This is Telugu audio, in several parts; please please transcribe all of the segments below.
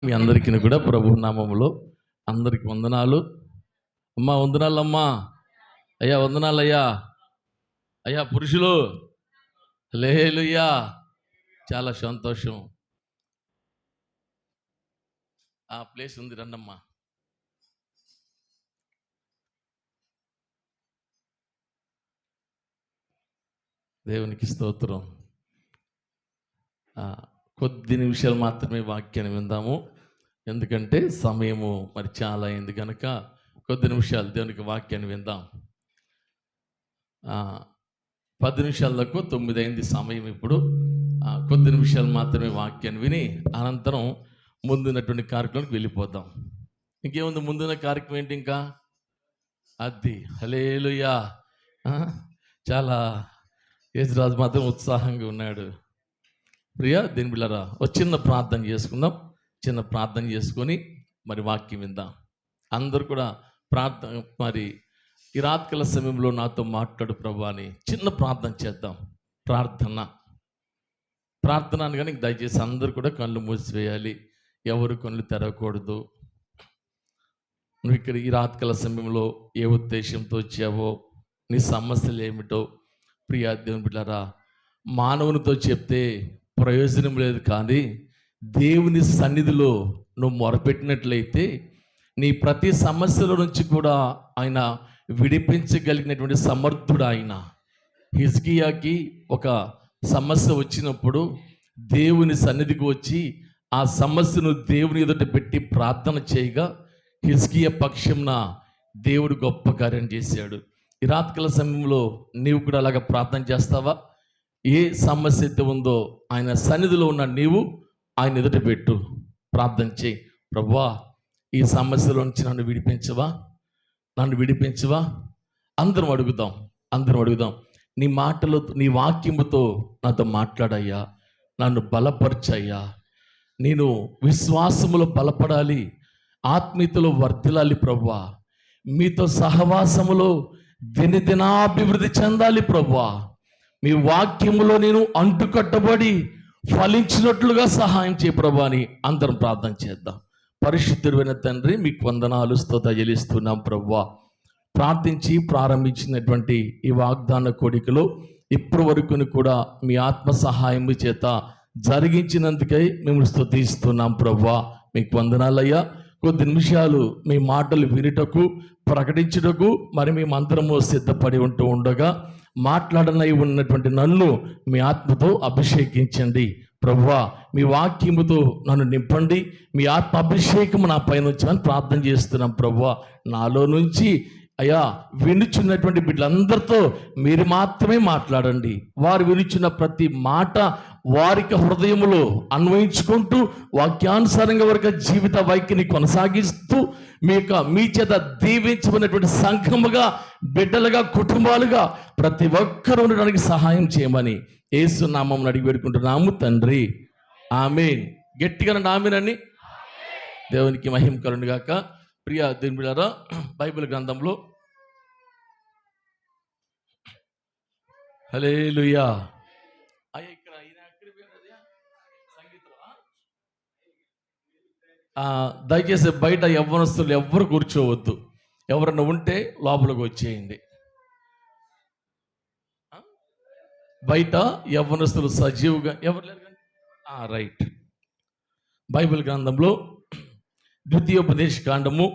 మీ అందరికీ కూడా ప్రభు నామములో అందరికి వందనాలు. అమ్మా వందనాలమ్మా, అయ్యా వందనాలయ్యా, అయ్యా పురుషులు హల్లెలూయా. చాలా సంతోషం. ఆ ప్లేస్ ఉంది, రండమ్మా. దేవునికి స్తోత్రం. కొద్ది నిమిషాలు మాత్రమే వాక్యాన్ని విందాము, ఎందుకంటే సమయము మరి చాలా అయింది కనుక కొద్ది నిమిషాలు దేవునికి వాక్యాన్ని విందాం. 10 నిమిషాలకు 9 అయింది సమయం. ఇప్పుడు కొద్ది నిమిషాలు మాత్రమే వాక్యాన్ని విని అనంతరం ముందున్నటువంటి కార్యక్రమానికి వెళ్ళిపోదాం. ఇంకేముంది ముందున్న కార్యక్రమం ఏంటి? ఇంకా అది హల్లెలూయా. చాలా యేసురాజు మాత్రం ఉత్సాహంగా ఉన్నాడు. ప్రియా దీని బిళ్ళరా ఒక చిన్న ప్రార్థన చేసుకుందాం. చిన్న ప్రార్థన చేసుకొని మరి వాక్యం విందాం. అందరూ కూడా ప్రార్థన, మరి ఈ రాత్రికాల సమయంలో నాతో మాట్లాడు ప్రభు అని చిన్న ప్రార్థన చేద్దాం. ప్రార్థన అనగానే దయచేసి అందరూ కూడా కళ్ళు మూసివేయాలి, ఎవరు కళ్ళు తెరవకూడదు. నువ్వు ఇక్కడ ఈ రాత్రికాల సమయంలో ఏ ఉద్దేశంతో వచ్చావో, నీ సమస్యలు ఏమిటో ప్రియా దేవుని బిడ్డలారా, మానవునితో చెప్తే ప్రయోజనం లేదు, కానీ దేవుని సన్నిధిలో నువ్వు మొరపెట్టినట్లయితే నీ ప్రతి సమస్యల నుంచి కూడా ఆయన విడిపించగలిగినటువంటి సమర్థుడు ఆయన. హిజ్కియాకి ఒక సమస్య వచ్చినప్పుడు దేవుని సన్నిధికి వచ్చి ఆ సమస్యను దేవుని ఎదుట పెట్టి ప్రార్థన చేయగా హిజ్కియా పక్షంన దేవుడు గొప్ప కార్యం చేశాడు. ఈ రాత్రికాల సమయంలో నీవు కూడా అలాగ ప్రార్థన చేస్తావా? ఏ సమస్య అయితే ఉందో ఆయన సన్నిధిలో ఉన్న నీవు ఆయన ఎదుట పెట్టు, ప్రార్థన చేయి. ప్రభువా, ఈ సమస్యలో నుంచి నన్ను విడిపించవా. అందరం అడుగుదాం. నీ మాటలు, నీ వాక్యముతో నాతో మాట్లాడయ్యా, నన్ను బలపరచయ్యా. నేను విశ్వాసములో బలపడాలి, ఆత్మీయతలో వర్ధిల్లాలి ప్రభువా. మీతో సహవాసములో దినదినాభివృద్ధి చెందాలి ప్రభువా. మీ వాక్యములో నేను అంటుకట్టబడి ఫలించినట్లుగా సహాయం చేయ ప్రభువా అని అందరం ప్రార్థన చేద్దాం. పరిశుద్ధుడైన తండ్రి, మీకు వందనాలు స్తుతులు చెల్లిస్తున్నాం ప్రభువా. ప్రారంభించినటువంటి ఈ వాగ్దాన కోడికలో ఇప్పటి వరకు కూడా మీ ఆత్మ సహాయం చేత జరిగించినందుకై మేము స్తుతిస్తున్నాం ప్రభువా. మీకు వందనాలయ్యా. కొద్ది నిమిషాలు మీ మాటలు వినుటకు, ప్రకటించుటకు మరి మేమందరము సిద్ధపడి ఉండగా మాట్లాడనై ఉన్నటువంటి నన్ను మీ ఆత్మతో అభిషేకించండి ప్రభువా. మీ వాక్యముతో నన్ను నింపండి, మీ ఆత్మ అభిషేకము నా పైన వచ్చామని ప్రార్థన చేస్తున్నాం ప్రభువా. నాలో నుంచి అయ్యా వినుచున్నటువంటి బిడ్డలందరితో మీరు మాత్రమే మాట్లాడండి. వారు వినుచున్న ప్రతి మాట వారికి హృదయములో అన్వయించుకుంటూ వాక్యానుసారంగా వారికి జీవిత వైఖరిని కొనసాగిస్తూ మీ చేత దీవించబడినటువంటి సంఘముగా, బిడ్డలుగా, కుటుంబాలుగా ప్రతి ఒక్కరూ ఉండడానికి సహాయం చేయమని యేసు నామమున అడిగి పెట్టుకుంటున్నాము తండ్రి, ఆమేన్. గట్టిగా ఆమేనని దేవునికి మహిమ కలుగును గాక. ప్రియ దేవుని బిడ్డలారా, బైబిల్ గ్రంథంలో హల్లెలూయా. దయచేసి బయట యవ్వనస్తులు ఎవ్వరు కూర్చోవద్దు. ఎవరన్నా ఉంటే లోపలికి వచ్చేయండి. బయట యవ్వనస్తులు సజీవుగా ఎవరు లేరు కానీ రైట్. బైబిల్ గ్రంథంలో ద్వితీయోపదేశ కాండము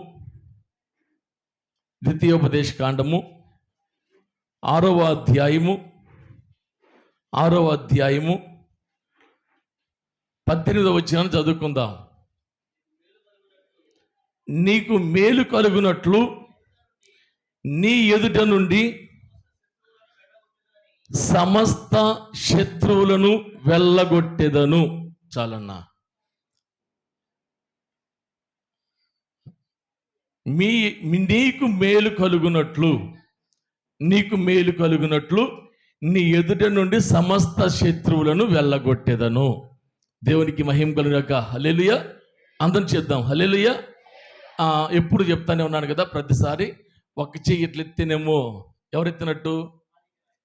6వ అధ్యాయము 18వ వచనాన్ని చదువుకుందాం. నీకు మేలు కలుగునట్లు నీ ఎదుట నుండి సమస్త శత్రువులను వెళ్ళగొట్టెదను. చాలన్నా. నీకు మేలు కలుగునట్లు నీ ఎదుట నుండి సమస్త శత్రువులను వెళ్ళగొట్టెదను. దేవునికి మహిమ కలుగుగాక. హల్లెలూయా. అందరం చేద్దాం హల్లెలూయా. ఎప్పుడు చెప్తానే ఉన్నాను కదా, ప్రతిసారి ఒక చెయ్యి ఇట్లా ఎత్తేనేమో ఎవరెత్తినట్టు,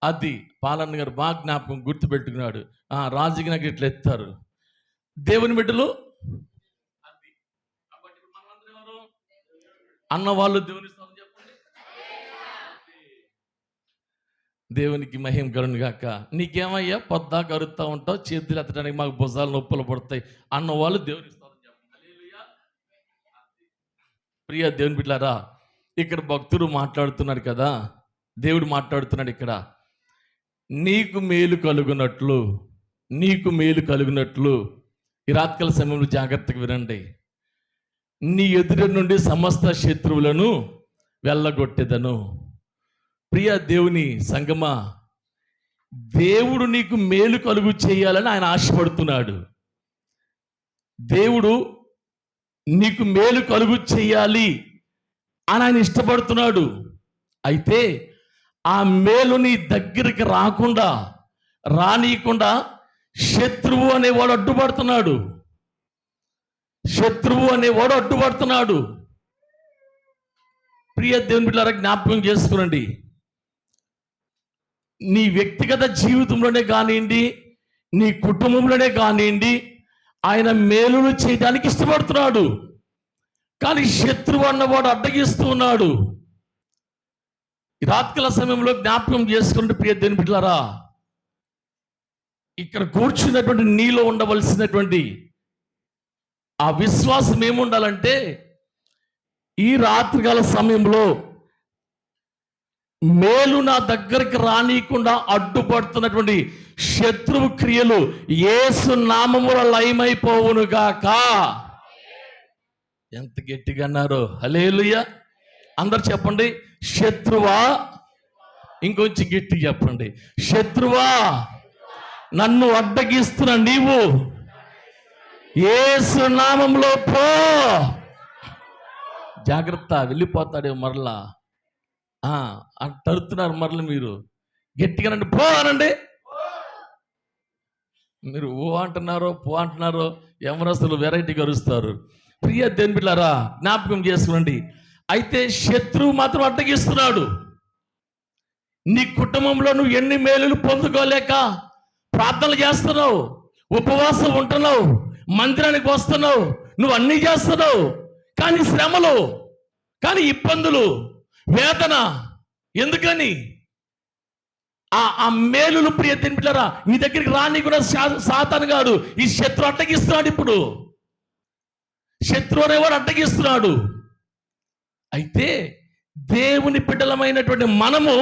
అది పాలన్న గారు బాగా జ్ఞాపకం గుర్తుపెట్టుకున్నాడు. రాజుకి నాకు ఇట్లా ఎత్తారు. దేవుని బిడ్డలు అన్నవాళ్ళు దేవుని స్తోత్రం చెప్పండి. దేవునికి మహిమ కలుగును గాక. నీకేమయ్యా పొద్దాక అరుస్తూ ఉంటావు, చేతులు ఎత్తడానికి మాకు భుజాలు నొప్పులు పడతాయి అన్నవాళ్ళు దేవుని స్తోత్రం చెప్పండి. హల్లెలూయా. ప్రియ దేవుని బిడ్డలారా, ఇక్కడ భక్తుడు మాట్లాడుతున్నాడు కదా, దేవుడు మాట్లాడుతున్నాడు ఇక్కడ. నీకు మేలు కలుగునట్లు, నీకు మేలు కలుగునట్లు ఈ రాత్రికాల సమయంలో జాగ్రత్తగా వినండి. నీ ఎదురు నుండి సమస్త శత్రువులను వెళ్ళగొట్టెదను. ప్రియ దేవుని సంగమా, దేవుడు నీకు మేలు కలుగు చేయాలని ఆయన ఆశపడుతున్నాడు. దేవుడు నీకు మేలు కలుగు చేయాలి అని ఆయన ఇష్టపడుతున్నాడు. అయితే ఆ మేలు నీ దగ్గరికి రానీయకుండా శత్రువు అనేవాడు అడ్డుపడుతున్నాడు. శత్రువు అనేవాడు అడ్డుపడుతున్నాడు. ప్రియ దేవుని బిడ్డలారా, జ్ఞాపకం చేసుకునండి. నీ వ్యక్తిగత జీవితంలోనే కానివ్వండి, నీ కుటుంబంలోనే కానివ్వండి, ఆయన మేలులు చేయడానికి ఇష్టపడుతున్నాడు. కానీ శత్రువు అన్నవాడు అడ్డగిస్తూ ఉన్నాడు. ఈ రాత్రికాల సమయంలో జ్ఞాపకం చేసుకుంటే ప్రియ దేవుని బిడ్డలారా, ఇక్కడ కూర్చున్నటువంటి నీలో ఉండవలసినటువంటి ఆ విశ్వాసం ఏముండాలంటే, ఈ రాత్రికాల సమయంలో మేలు నా దగ్గరికి రానీయకుండా అడ్డుపడుతున్నటువంటి శత్రువు క్రియలు యేసు నామములో లయమైపోవునుగాక. ఎంత గట్టిగా అన్నారు. హల్లెలూయా. అందరు చెప్పండి, శత్రువా. ఇంకొంచెం గట్టిగా చెప్పండి, శత్రువా నన్ను అడ్డగిస్తున్న నీవు యేసు నామములో పో. జాగ్రత్త, వెళ్ళిపోతాడే మరలా. అంటున్నారు మరలా. మీరు గట్టిగా నండి, పో అనండి. మీరు ఓ అంటున్నారో పో అంటున్నారో యమనస్తులు వెరైటీ కరుస్తారు. ప్రియ దేవుని బిడ్డలారా, జ్ఞాపకం చేసుకోండి. అయితే శత్రువు మాత్రం అడ్డగిస్తున్నాడు. నీ కుటుంబంలో నువ్వు ఎన్ని మేలులు పొందుకోలేక ప్రార్థనలు చేస్తున్నావు, ఉపవాసం ఉంటున్నావు, మందిరానికి వస్తున్నావు, నువ్వు అన్నీ చేస్తున్నావు, కానీ శ్రమలు, కానీ ఇబ్బందులు, వేదన. ఎందుకని? ఆ మేలులు ప్రియ దేవుని బిడ్డలారా నీ దగ్గరికి రాని కూడా సాతాను గాడు, ఈ శత్రువు అడ్డగిస్తున్నాడు. ఇప్పుడు శత్రువు అనేవాడు అడ్డగిస్తున్నాడు. అయితే దేవుని బిడ్డలమైనటువంటి మనము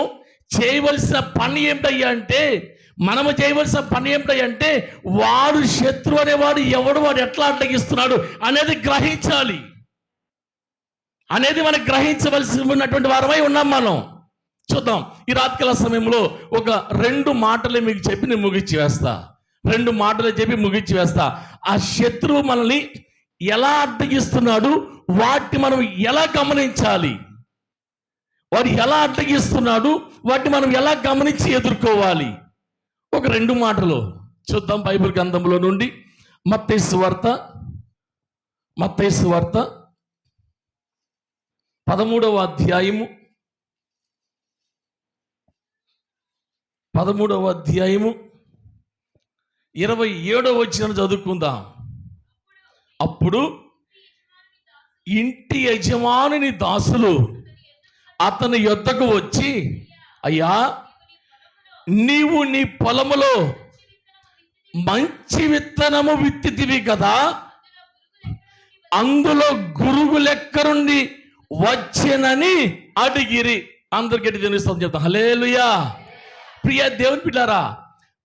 చేయవలసిన పని ఏమిటయ్యా అంటే, వాడు శత్రువు అనేవాడు ఎవడు, వాడు ఎట్లా అడ్డగిస్తున్నాడు అనేది గ్రహించాలి. అనేది మనం గ్రహించవలసి ఉన్నటువంటి వారమై ఉన్నాం మనం. చూద్దాం. ఈ రాత్రికాల సమయంలో ఒక 2 మాటలే మీకు చెప్పి నేను ముగించి వేస్తా. 2 మాటలే చెప్పి ముగించి వేస్తా. ఆ శత్రువు మనల్ని ఎలా అడ్డగిస్తున్నాడు, వాటిని మనం ఎలా గమనించాలి, వాడు ఎలా అడ్డగిస్తున్నాడు, వాటిని మనం ఎలా గమనించి ఎదుర్కోవాలి. ఒక 2 మాటలు చూద్దాం బైబిల్ గ్రంథంలో నుండి. మత్తయి సువార్త 13వ అధ్యాయము 27వ వచనం చదువుకుందాం. అప్పుడు ఇంటి యజమానుని దాసులు అతని యొద్దకు వచ్చి, అయ్యా, నీవు నీ పొలములో మంచి విత్తనము విత్తితివి కదా, అందులో గురుగులెక్క నుండి వచ్చేనని అడిగిరి. అందరికీ తెలుస్తుంది చెప్తాం. హల్లెలూయా. ప్రియ దేవుని బిడ్డలారా,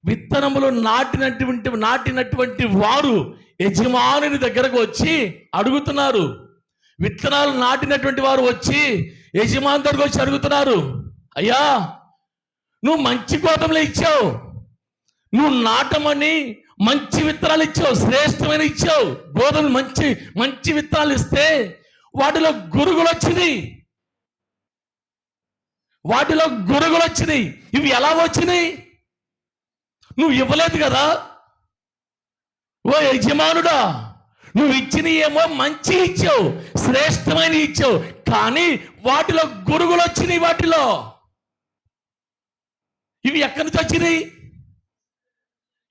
విత్తనములు నాటినటువంటి వారు యజమానుని దగ్గరకు వచ్చి అడుగుతున్నారు. విత్తనాలు నాటినటువంటి వారు వచ్చి యజమాని దగ్గరకు వచ్చి అడుగుతున్నారు, అయ్యా, నువ్వు మంచి గోధుమలు ఇచ్చావు, నువ్వు నాటమని మంచి విత్తనాలు ఇచ్చావు, శ్రేష్టమైన ఇచ్చావు. గోధుమలు మంచి విత్తనాలు ఇస్తే వాటిలో గురుగులు వచ్చినాయి. ఇవి ఎలా వచ్చినాయి? నువ్వు ఇవ్వలేదు కదా. ఓ యజమానుడా, నువ్వు ఇచ్చిన ఏమో మంచి ఇచ్చావు, శ్రేష్టమైన ఇచ్చావు, కానీ వాటిలో గురుగులు వచ్చినాయి. వాటిలో ఇవి ఎక్కడి నుంచి వచ్చినాయి?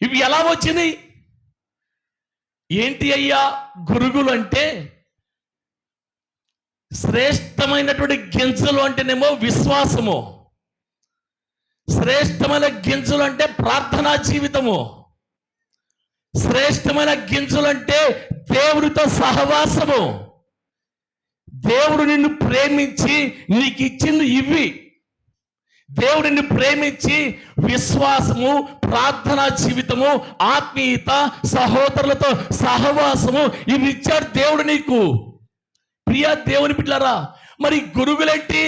ఇవి ఎలా వచ్చినాయి? ఏంటి అయ్యా గురుగులు అంటే? శ్రేష్టమైనటువంటి గింజలు అంటేనేమో విశ్వాసము, శ్రేష్టమైన గింజలు అంటే ప్రార్థనా జీవితము, శ్రేష్టమైన గింజలు అంటే దేవుడితో సహవాసము. దేవుడు నిన్ను ప్రేమించి నీకు ఇచ్చింది ఇవి. దేవుడు నిన్ను ప్రేమించి విశ్వాసము, ప్రార్థనా జీవితము, ఆత్మీయత, సహోదరులతో సహవాసము ఇవి ఇచ్చాడు దేవుడు నీకు. ప్రియ దేవుని బిడ్డలారా, మరి గురుగులేంటి?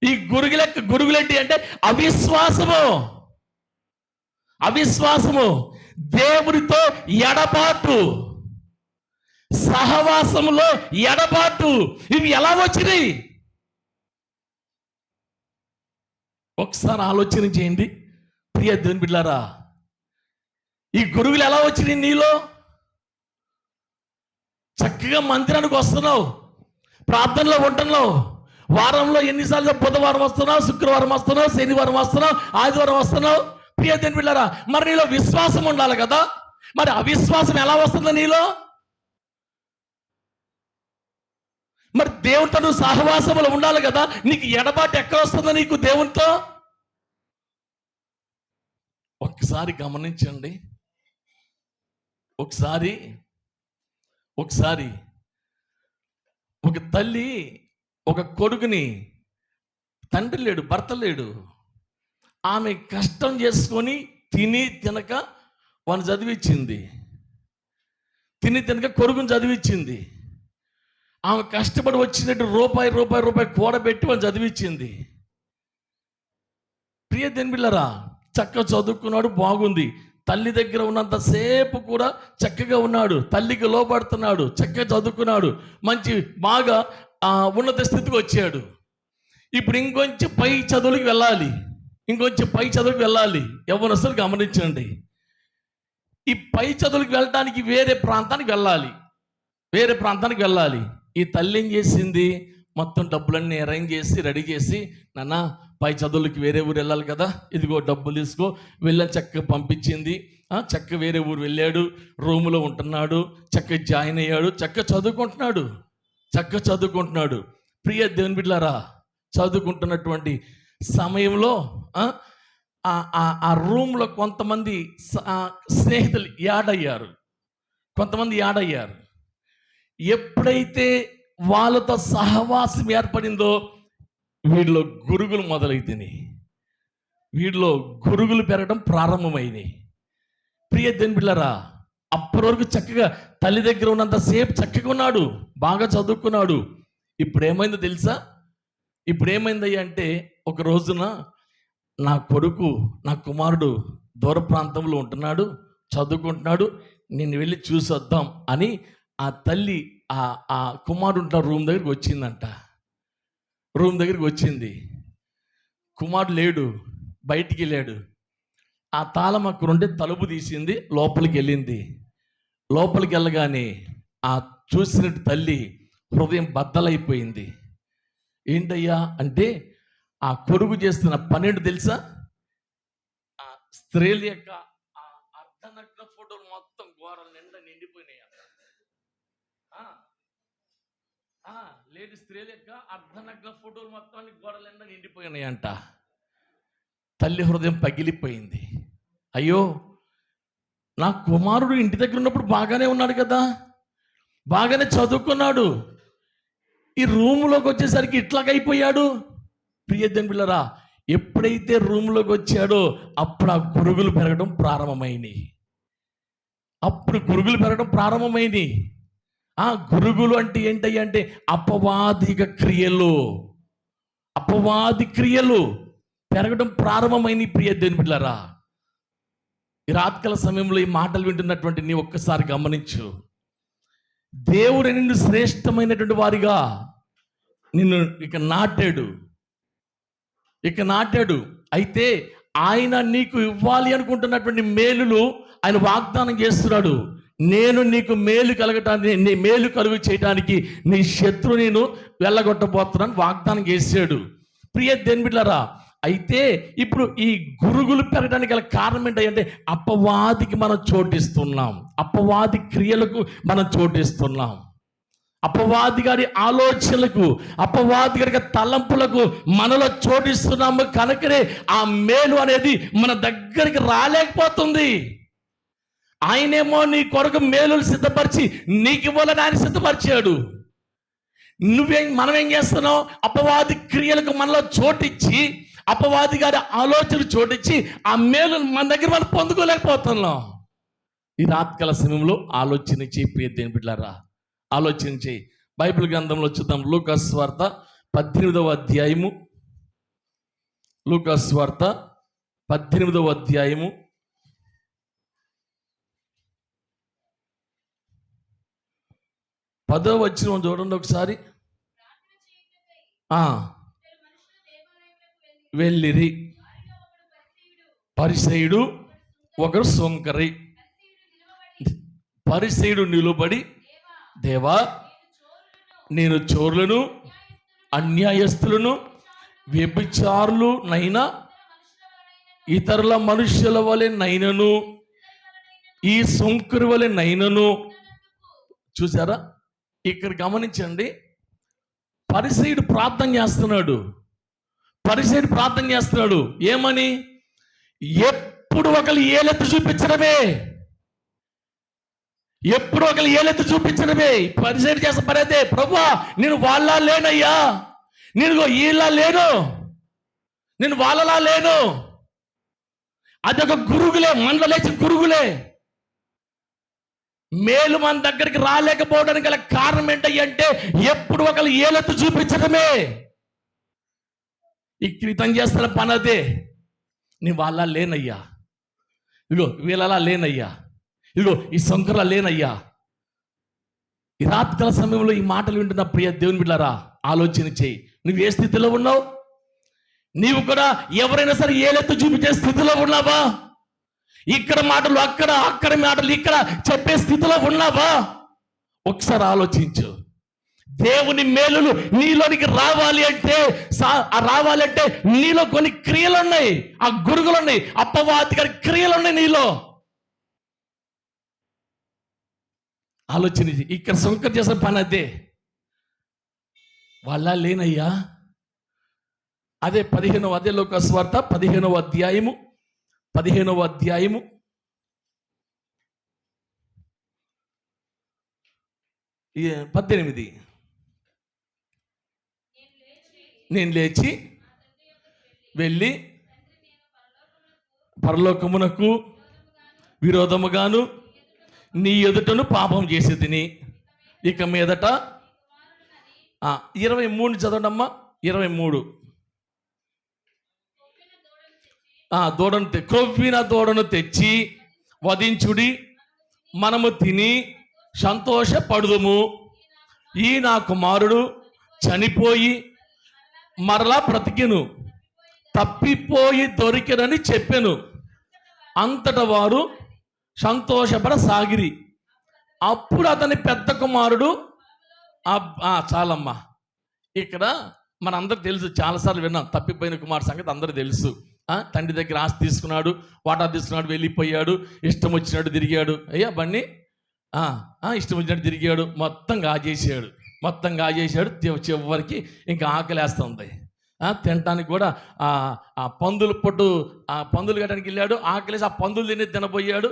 ఈ గురుగులేంటి అంటే అవిశ్వాసము. అవిశ్వాసము, దేవుడితో ఎడబాటు, సహవాసములో ఎడబాటు. ఇవి ఎలా వచ్చినాయి? ఒకసారి ఆలోచన చేయండి ప్రియ దేవుని బిడ్డలారా. ఈ గురుగులు ఎలా వచ్చినాయి నీలో? చక్కగా మందిరానికి వస్తున్నావు, ప్రార్థనలో ఉంటున్నావు, వారంలో ఎన్నిసార్లు బుధవారం వస్తున్నావు, శుక్రవారం వస్తున్నావు, శనివారం వస్తున్నావు, ఆదివారం వస్తున్నావు. ప్రియ దేవుని బిడ్డలారా, మరి నీలో విశ్వాసం ఉండాలి కదా. మరి అవిశ్వాసం ఎలా వస్తుంది నీలో? మరి దేవునితో నువ్వు సహవాసములు ఉండాలి కదా. నీకు ఎడబాటు ఎక్కడ వస్తుందో నీకు దేవునితో? ఒకసారి గమనించండి. ఒకసారి ఒక తల్లి ఒక కొడుకుని, తండ్రి లేడు, భర్త లేడు, ఆమె కష్టం చేసుకొని తిని తినక వాడిని చదివించింది, తిని తినక కొడుకుని చదివించింది. ఆమె కష్టపడి వచ్చినట్టు రూపాయి కూడబెట్టి వాడిని చదివించింది. ప్రియ దేవుని బిడ్డలారా, చక్కగా చదువుకున్నాడు, బాగుంది. తల్లి దగ్గర ఉన్నంతసేపు కూడా చక్కగా ఉన్నాడు, తల్లికి లోబడుతున్నాడు, చక్కగా చదువుకున్నాడు, మంచి బాగా ఉన్నత స్థితికి వచ్చాడు. ఇప్పుడు ఇంకొంచెం పై చదువులకు వెళ్ళాలి. యవ్వనస్తులు గమనించండి, ఈ పై చదువులకు వెళ్ళడానికి వేరే ప్రాంతానికి వెళ్ళాలి. ఈ తల్లి ఏం చేసింది? మొత్తం డబ్బులన్నీ అరేంజ్ చేసి రెడీ చేసి, నాన్న పై చదువులకి వేరే ఊరు వెళ్ళాలి కదా, ఇదిగో డబ్బులు తీసుకో, వెళ్ళని చక్కగా పంపించింది. చక్కగా వేరే ఊరు వెళ్ళాడు, రూములో ఉంటున్నాడు, చక్కగా జాయిన్ అయ్యాడు, చక్కగా చదువుకుంటున్నాడు. ప్రియ దేవుని బిడ్డలారా, చదువుకుంటున్నటువంటి సమయంలో ఆ రూమ్లో కొంతమంది స్నేహితులు యాడ్ అయ్యారు. ఎప్పుడైతే వాళ్ళతో సహవాసం ఏర్పడిందో వీడిలో గురుగులు మొదలైతేనే, వీడిలో గురుగులు పెరగడం ప్రారంభమైనాయి. ప్రియ దేవుని బిడ్డలారా, అప్పటి వరకు చక్కగా తల్లి దగ్గర ఉన్నంతసేపు చక్కగా ఉన్నాడు, బాగా చదువుకున్నాడు. ఇప్పుడు ఏమైందో తెలుసా? ఇప్పుడు ఏమైందయ్యా అంటే, ఒక రోజున నా కుమారుడు దూర ప్రాంతంలో ఉంటున్నాడు, చదువుకుంటున్నాడు, నేను వెళ్ళి చూసి వద్దాం అని ఆ తల్లి ఆ కుమారుడు ఉంటున్న రూమ్ దగ్గరికి వచ్చింది. కుమారుడు లేడు, బయటికి వెళ్ళాడు. ఆ తాళం అక్కడ ఉంటే తలుపు తీసింది, లోపలికి వెళ్ళగానే ఆ చూసినట్టు తల్లి హృదయం బద్దలైపోయింది. ఏంటయ్యా అంటే, ఆ కొడుకు చేస్తున్న పన్నెండు తెలుసా? ఆ స్త్రీల యొక్క ఆ అర్ధనగ్న ఫోటోలు మొత్తం గోడల నిండా నిండిపోయినాయి. లేడీ స్త్రీల యొక్క అర్ధనగ్న ఫోటోలు మొత్తాన్ని గోడల నిండా నిండిపోయినాయంట. తల్లి హృదయం పగిలిపోయింది. అయ్యో, నా కుమారుడు ఇంటి దగ్గర ఉన్నప్పుడు బాగానే ఉన్నాడు కదా, బాగానే చదువుకున్నాడు, ఈ రూములోకి వచ్చేసరికి ఇట్లాగైపోయాడు. ప్రియ దేవుని బిడ్డలారా, ఎప్పుడైతే రూములోకి వచ్చాడో అప్పుడు ఆ గురుగులు పెరగడం ప్రారంభమైంది. ఆ గురుగులు అంటే ఏంటయ్య అంటే అపవాది క్రియలు పెరగడం ప్రారంభమైంది. ప్రియ దేవుని బిడ్డలారా, ఈ రాత్రికాల సమయంలో ఈ మాటలు వింటున్నటువంటి నీ ఒక్కసారి గమనించు. దేవుడు నిన్ను శ్రేష్టమైనటువంటి వారిగా నిన్ను ఇక నాటాడు. అయితే ఆయన నీకు ఇవ్వాలి అనుకుంటున్నటువంటి మేలులు ఆయన వాగ్దానం చేస్తున్నాడు. నేను నీకు మేలు కలుగు చేయడానికి నీ శత్రువు నేను వెళ్ళగొట్టబోతున్నాను వాగ్దానం చేశాడు. ప్రియ దేవుని బిడ్డలారా, అయితే ఇప్పుడు ఈ గురుగులు పెరగడానికి గల కారణం ఏంటంటే అపవాదికి మనం చోటిస్తున్నాం, అపవాది క్రియలకు మనం చోటిస్తున్నాం. అపవాది గారి ఆలోచనలకు, అపవాది గారి తలంపులకు మనలో చోటిస్తున్నాము కనుకనే ఆ మేలు అనేది మన దగ్గరికి రాలేకపోతుంది. ఆయనేమో నీ కొరకు మేలులు సిద్ధపరిచి నీకు ఇవ్వాలని ఆయన సిద్ధపరిచాడు. మనం ఏం చేస్తున్నావు? అపవాది క్రియలకు మనలో చోటిచ్చి, అపవాది గారి ఆలోచనలు చోటిచ్చి ఆ మేలు మన దగ్గర మనం పొందుకోలేకపోతున్నాం. ఈ రాత్రికాల సమయంలో ఆలోచన చేయి ప్రియ దేవుని బిడ్డలారా, ఆలోచన చేయి. బైబిల్ గ్రంథంలో చూద్దాం. లూకాసు వార్త 18వ అధ్యాయము, లూకాసు వార్త 18వ అధ్యాయము 10వ వచనం చూడండి ఒకసారి. వెళ్ళిరి, పరిసయుడు ఒకరు సొంకరి. పరిసయుడు నిలబడి, దేవా నేను చోరులను, అన్యాయస్తులను, వ్యభిచారులు నైనా, ఇతరుల మనుష్యుల వలె నైనను, ఈ సొంకరి వలె నైనను. చూసారా? ఇక్కడ గమనించండి. పరిసయుడు ప్రార్థన చేస్తున్నాడు. పరిసయుడు ప్రార్థన చేస్తున్నాడు ఏమని? ఎప్పుడు ఒకరు ఏలెత్తి చూపించడమే, ఎప్పుడు ఒకరు ఏలెత్తి చూపించడమే. పరిసయుడు చేసిన పని అయితే, ప్రభువా నేను వాళ్ళ లేనయ్యా, నేను ఇలా లేను, నేను వాళ్ళలా లేను. అదొక గురుగులే, మనలో లేచిన గురుగులే. మేలు మన దగ్గరికి రాలేకపోవడానికి గల కారణం ఏంటంటే ఎప్పుడు ఒకరు ఏలెత్తి చూపించడమే. ఈ క్రితం చేస్తున్న పని అదే. నీ వాళ్ళ లేనయ్యా, ఇదిగో వీళ్ళలా లేనయ్యా, ఇదిగో ఈ సంకరలా లేనయ్యా. ఈ రాత్రికాల సమయంలో ఈ మాటలు వింటున్న ప్రియ దేవుని బిడ్డలారా, ఆలోచన చేయి. నువ్వు ఏ స్థితిలో ఉన్నావు? నీవు కూడా ఎవరైనా సరే ఏలెత్తి చూపించే స్థితిలో ఉన్నావా? ఇక్కడ మాటలు అక్కడ, అక్కడ మాటలు ఇక్కడ చెప్పే స్థితిలో ఉన్నావా? ఒకసారి ఆలోచించు. దేవుని మేలులు నీలోనికి రావాలంటే నీలో కొన్ని క్రియలు ఉన్నాయి, ఆ గురుగులు ఉన్నాయి, అపవాది గారి క్రియలు ఉన్నాయి నీలో. ఆలోచన. ఇక్కడ సొంకర్ చేసిన పని అదే. వాళ్ళ లేనయ్యా. అదే 15వ అదే లూకాసు వార్త 15వ అధ్యాయము 18వ అధ్యాయము 18. నేను లేచి వెళ్ళి పరలోకమునకు విరోధముగాను నీ ఎదుటను పాపం చేసి తిని, ఇక మీదట 23 చదవండమ్మా. 23. క్రొవ్విన దూడను తెచ్చి వధించుడి, మనము తిని సంతోషపడుదుము. ఈ నా కుమారుడు చనిపోయి మరలా బ్రతికెను, తప్పిపోయి దొరికెనని చెప్పెను. అంతట వారు సంతోషపడసాగిరి. అప్పుడు అతని పెద్ద కుమారుడు చాలమ్మా. ఇక్కడ మనందరికి తెలుసు, చాలాసార్లు విన్నాం తప్పిపోయిన కుమారుడు సంగతి అందరూ తెలుసు. తండ్రి దగ్గర ఆస్తి తీసుకున్నాడు, వాటా తీసుకున్నాడు, వెళ్ళిపోయాడు, ఇష్టం వచ్చినట్టు తిరిగాడు. అయ్యా బండి ఇష్టం వచ్చినట్టు తిరిగాడు, మొత్తం గాజేశాడు. చివరికి ఇంకా ఆకలేస్తుంది. తినటానికి కూడా పందులు పందులు కట్టడానికి వెళ్ళాడు, ఆకలేసి ఆ పందులు తినబోయాడు.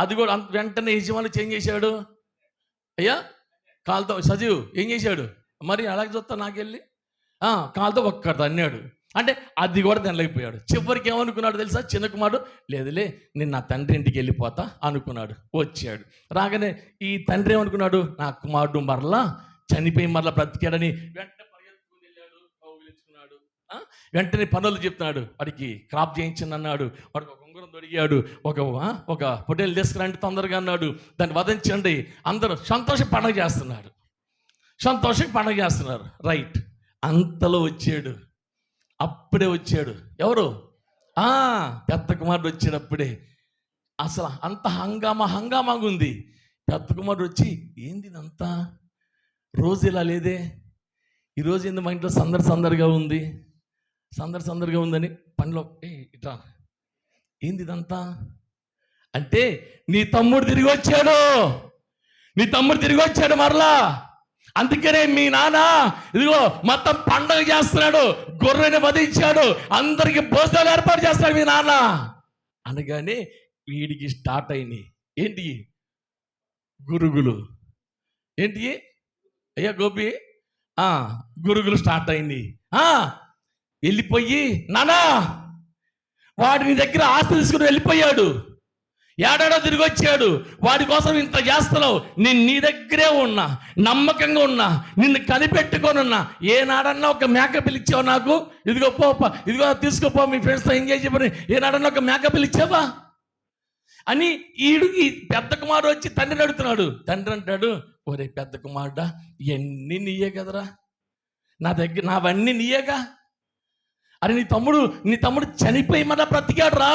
అది కూడా వెంటనే యజమాని చేంజ్ చేశాడు. అయ్యా కాలుతో సజీవ్ ఏం చేశాడు మరి? అలాగే చూస్తా నాకెళ్ళి కాలుతో ఒక్కడు అన్నాడు. అంటే అది కూడా తినలేకపోయాడు. చివరికి ఏమనుకున్నాడు తెలుసా? చిన్న కుమారుడు, లేదులే నేను నా తండ్రి ఇంటికి వెళ్ళిపోతా అనుకున్నాడు. వచ్చాడు. రాగానే ఈ తండ్రి ఏమనుకున్నాడు? నా కుమారుడు మరలా చనిపోయి మరలా బ్రతికాడని వెంటనే పరిగెత్తుకుని వెళ్ళాడు, కౌగిలించుకున్నాడు. వెంటనే పనులు చెప్తున్నాడు. వాడికి క్రాప్ చేయించండి అన్నాడు. వాడికి ఒక ఉంగరం దొరికాడు, ఒక పొట్టేలు తీసుకురండి తొందరగా అన్నాడు. దాన్ని వధించండి. అందరూ సంతోషం పండగ చేస్తున్నారు. రైట్. అంతలో వచ్చాడు. అప్పుడే వచ్చాడు. ఎవరు? పెద్ద కుమారుడు వచ్చేటప్పుడే. అసలు అంత హంగామాగా ఉంది. పెద్ద కుమారుడు వచ్చి, ఏంది ఇదంతా? రోజు ఇలా లేదే, ఈరోజు ఏంది మా ఇంట్లో సందడిగా ఉందని పనిలో ఇట్లా ఏంది ఇదంతా అంటే, నీ తమ్ముడు తిరిగి వచ్చాడు మరలా. అందుకనే మీ నాన్న ఇదిగో మొత్తం పండగ చేస్తున్నాడు, గొర్రెని వధించాడు, అందరికి భోజనాలు ఏర్పాటు చేస్తాడు మీ నాన్న అనగానే వీడికి స్టార్ట్ అయినాయి ఏంటి గురుగులు. ఏంటి అయ్యా గోపి, గురుగులు స్టార్ట్ అయింది. వెళ్ళిపోయి నానా వాడి నీ దగ్గర ఆస్తి తీసుకుని వెళ్ళిపోయాడు, ఏడాడో తిరిగి వచ్చాడు, వాడి కోసం ఇంత చేస్తున్నావు, నేను నీ దగ్గరే ఉన్నా, నమ్మకంగా ఉన్నా, నిన్ను కనిపెట్టుకొని ఉన్నా, ఏనాడన్నా ఒక మేకపిల్ ఇచ్చావు నాకు, ఇదిగో పోపా, ఇదిగో తీసుకోపో మీ ఫ్రెండ్స్తో ఎంగేజ్ చెప్పని ఏనాడన్నా ఒక మేకపిల్ ఇచ్చావా అని ఈడికి పెద్ద కుమారుడు వచ్చి తండ్రిని అడుగుతున్నాడు. తండ్రి అంటాడు, ఒరే పెద్ద కుమారుడా, ఇవన్నీ నీయే కదరా, నా దగ్గర నావన్నీ నీయేగా. అరే నీ తమ్ముడు చనిపోయి మన బ్రతికాడు రా,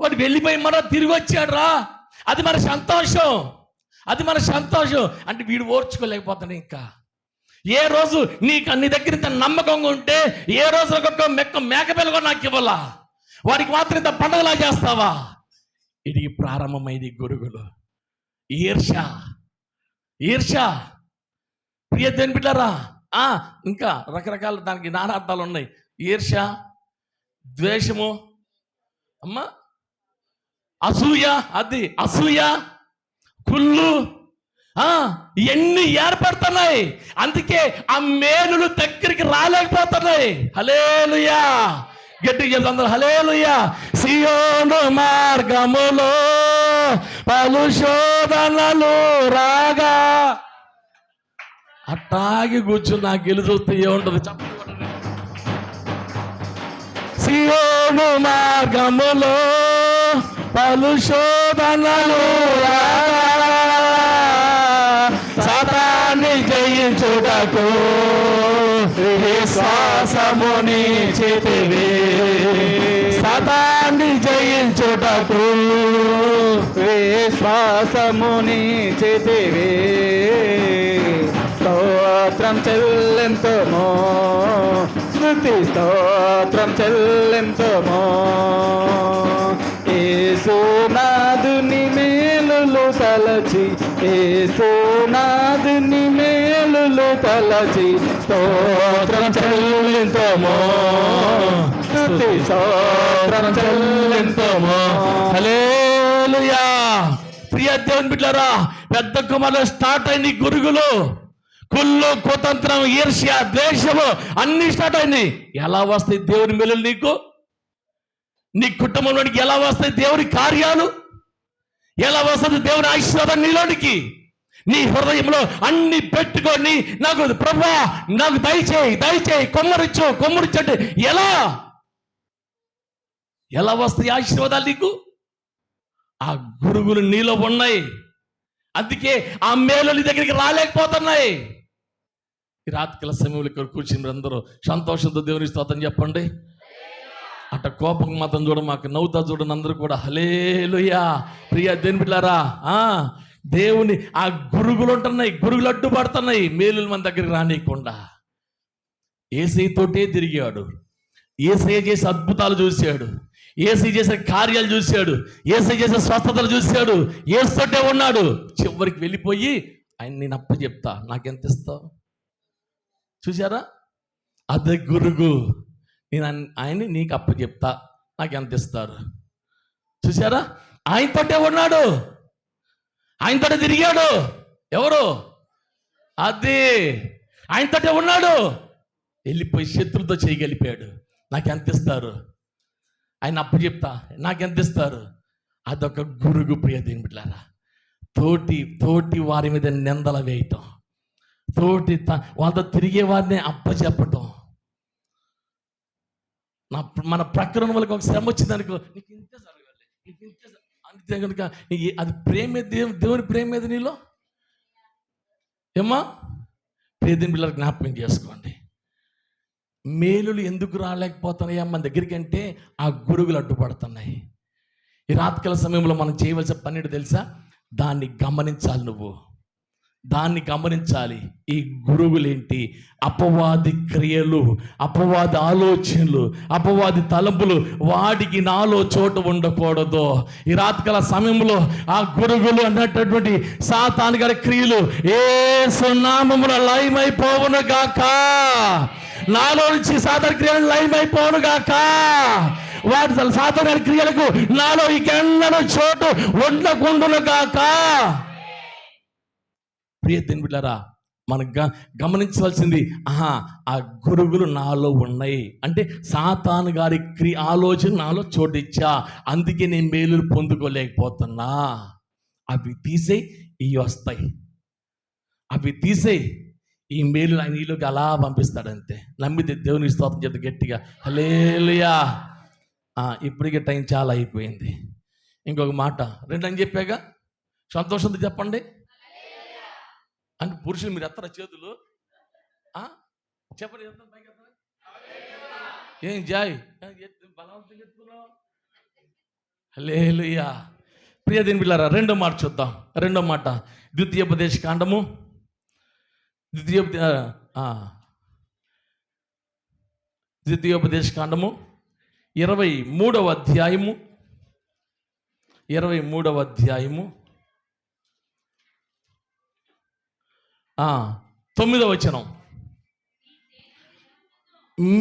వాడు వెళ్ళిపోయి మన తిరిగి వచ్చాడు రా, అది మన సంతోషం, అది మన సంతోషం అంటే వీడు ఓర్చుకోలేకపోతాడు. ఇంకా ఏ రోజు నీ దగ్గర ఇంత నమ్మకంగా ఉంటే ఏ రోజు ఒక మేకపిల్ల కూడా నాకు ఇవ్వాలా, వాడికి మాత్రం ఇంత పండుగలా చేస్తావా. ఇది ప్రారంభమైంది గురుగులు. ఈర్ష ప్రియ దేని బిడ్డారా, ఇంకా రకరకాల దానికి నానార్థాలు ఉన్నాయి. ఈర్ష, ద్వేషము, అమ్మా అసూయ, అది అసూయ, కుళ్ళు, ఇవన్నీ ఏర్పడుతున్నాయి. అందుకే ఆ మేలులు దగ్గరికి రాలేకపోతున్నాయి. హల్లెలూయా, గట్టిగా చెప్తారు హల్లెలూయా. సియోను మార్గములో పలు శోధనలు రాగా, అట్టాగి కూర్చుని నాకు గెలు చూస్తే ఏముంటది చెప్పండి. సియోను మార్గములో పలు శోధనలు రాగా, సాతాన్ని జయించుటకు విశ్వాసముని చేతివే, సాతాన్ని జయించుటకు విశ్వాసముని చేతివే. స్తోత్రం చెల్లింతుము, స్తుతి స్తోత్రం చెల్లింతుము. యేసునాథుని మేలులు తలచి, యేసునాథుని మేలులు తలచి స్తోత్రం చెల్లింతుము, స్తుతి స్తోత్రం చెల్లింతుము. హల్లెలూయా. ప్రియ దేవుని బిడ్డలారా, పెద్ద కుమారులు స్టార్ట్ అయింది గురుగులు, కుళ్ళు, కుతంత్రం, ఈర్ష్య, ద్వేషము అన్ని స్టార్ట్ అయింది. ఎలా వస్తాయి దేవుని మేలులు నీకు? నీ కుటుంబంలోనికి ఎలా వస్తాయి దేవుని కార్యాలు? ఎలా వస్తుంది దేవుని ఆశీర్వాదం నీలోనికి? నీ హృదయంలో అన్ని పెట్టుకొని నాకు ప్రభువా నాకు దయచేయి కొమ్మరిచ్చు అంటే ఎలా వస్తాయి ఆశీర్వాదాలు నీకు? ఆ గురుగులు నీలో ఉన్నాయి. అందుకే ఆ మేలు నీ దగ్గరికి రాలేకపోతున్నాయి. ఈ రాత్రికాల సమయంలో ఇక్కడ కూర్చుని అందరూ సంతోషంతో దేవుని స్తోత్రం చెప్పండి. అట్ట కోపం మాత్రం చూడ, మాకు నవ్వుతా చూడండి అందరూ కూడా. హల్లెలూయా. ప్రియ దేవుని బిడ్డలారా, దేవుని ఆ గురుగులు ఉంటున్నాయి, గురుగులు అడ్డుపడుతున్నాయి మేలులు మన దగ్గరికి రానియకుండా. యేసయ్యతోటే తిరిగాడు, యేసయ్య చేసే అద్భుతాలు చూశాడు, యేసయ్య చేసే కార్యాలు చూశాడు, యేసయ్య చేసే స్వస్థతలు చూశాడు, యేసుతోటే ఉన్నాడు. చివరికి వెళ్ళిపోయి ఆయన నేను అప్పచెప్తా, నాకెంత ఇస్తావు? చూసారా, అదే గురుగు, నేను ఆయన్ని నీకు అప్పచెప్తా, నాకెంత ఇస్తారు? చూసారా, ఆయనతోటే ఉన్నాడు, ఆయనతోటే తిరిగాడు. ఎవరు? అదే ఆయనతోటే ఉన్నాడు. వెళ్ళిపోయి శత్రులతో చేయగలిపాడు. నాకెంత ఇస్తారు? ఆయన అప్పచెప్తా, నాకెంత ఇస్తారు? అదొక గురుగు. ప్రియ దేవుని బిడ్డలారా, తోటి వారి మీద నిందల వేయటం, వాళ్ళతో తిరిగే వారిని అప్పచెప్పటం. మన ప్రకరణ వాళ్ళకి ఒక శ్రమ వచ్చింది అనుకో, నీకు ఇంతే జరగాలి, నీకు ఇంతే అంతే కనుక అది ప్రేమ, దేవుని ప్రేమ మీద నీలో ఏమా. ప్రియదేవుని పిల్లలు జ్ఞాపకం చేసుకోండి, మేలులు ఎందుకు రాలేకపోతున్నాయా మన దగ్గరికి అంటే ఆ గురుగులు అడ్డుపడుతున్నాయి. ఈ రాత్రికాల సమయంలో మనం చేయవలసిన పని తెలుసా? దాన్ని గమనించాలి. దాన్ని గమనించాలి. ఈ గురుగులేంటి? అపవాది క్రియలు, అపవాది ఆలోచనలు, అపవాది తలంపులు. వాడికి నాలో చోటు ఉండకూడదు. ఈ రాత్రికాల సమయంలో ఆ గురుగులు అన్నటువంటి సాతాను గారి క్రియలు యేసు నామమున లయమైపోవును గాక. నాలో నుంచి సాతాను క్రియలు లయమైపోవును గాక. వాటి సాతాను గారి క్రియలకు నాలో ఇకెన్నడూ చోటు ఉండకుండును గాక. ప్రియ దేవుని బిడ్డలారా, మనం గమనించవలసింది, ఆ గురుగులు నాలో ఉన్నాయి అంటే సాతాను గారి ఆలోచన నాలో చోటిచ్చా, అందుకే నేను మేలులు పొందుకోలేకపోతున్నా. అవి తీసేయి, ఇవి వస్తాయి. అవి తీసేయి, ఈ మేలు ఆయన నీలోకి అలా పంపిస్తాడంతే. నమ్మితే దేవుని స్తోత్రం చెప్తే గట్టిగా హల్లెలూయా. ఇప్పటికే టైం చాలా అయిపోయింది. ఇంకొక మాట 2 అని చెప్పాక సంతోషంతో చెప్పండి. అంటే పురుషులు మీరు ఎత్తరా చేతులు? చెప్పండి. ఏం జాయ్ బలవంతంగా ఎత్తుకున్నావు? హల్లెలూయా. ప్రియ దేవుని బిడ్డలారా, 2వ మాట చూద్దాం. 2వ మాట ద్వితీయోపదేశ కాండము, ద్వితీయోపదేశ కాండము 23వ అధ్యాయము 9వ వచనం.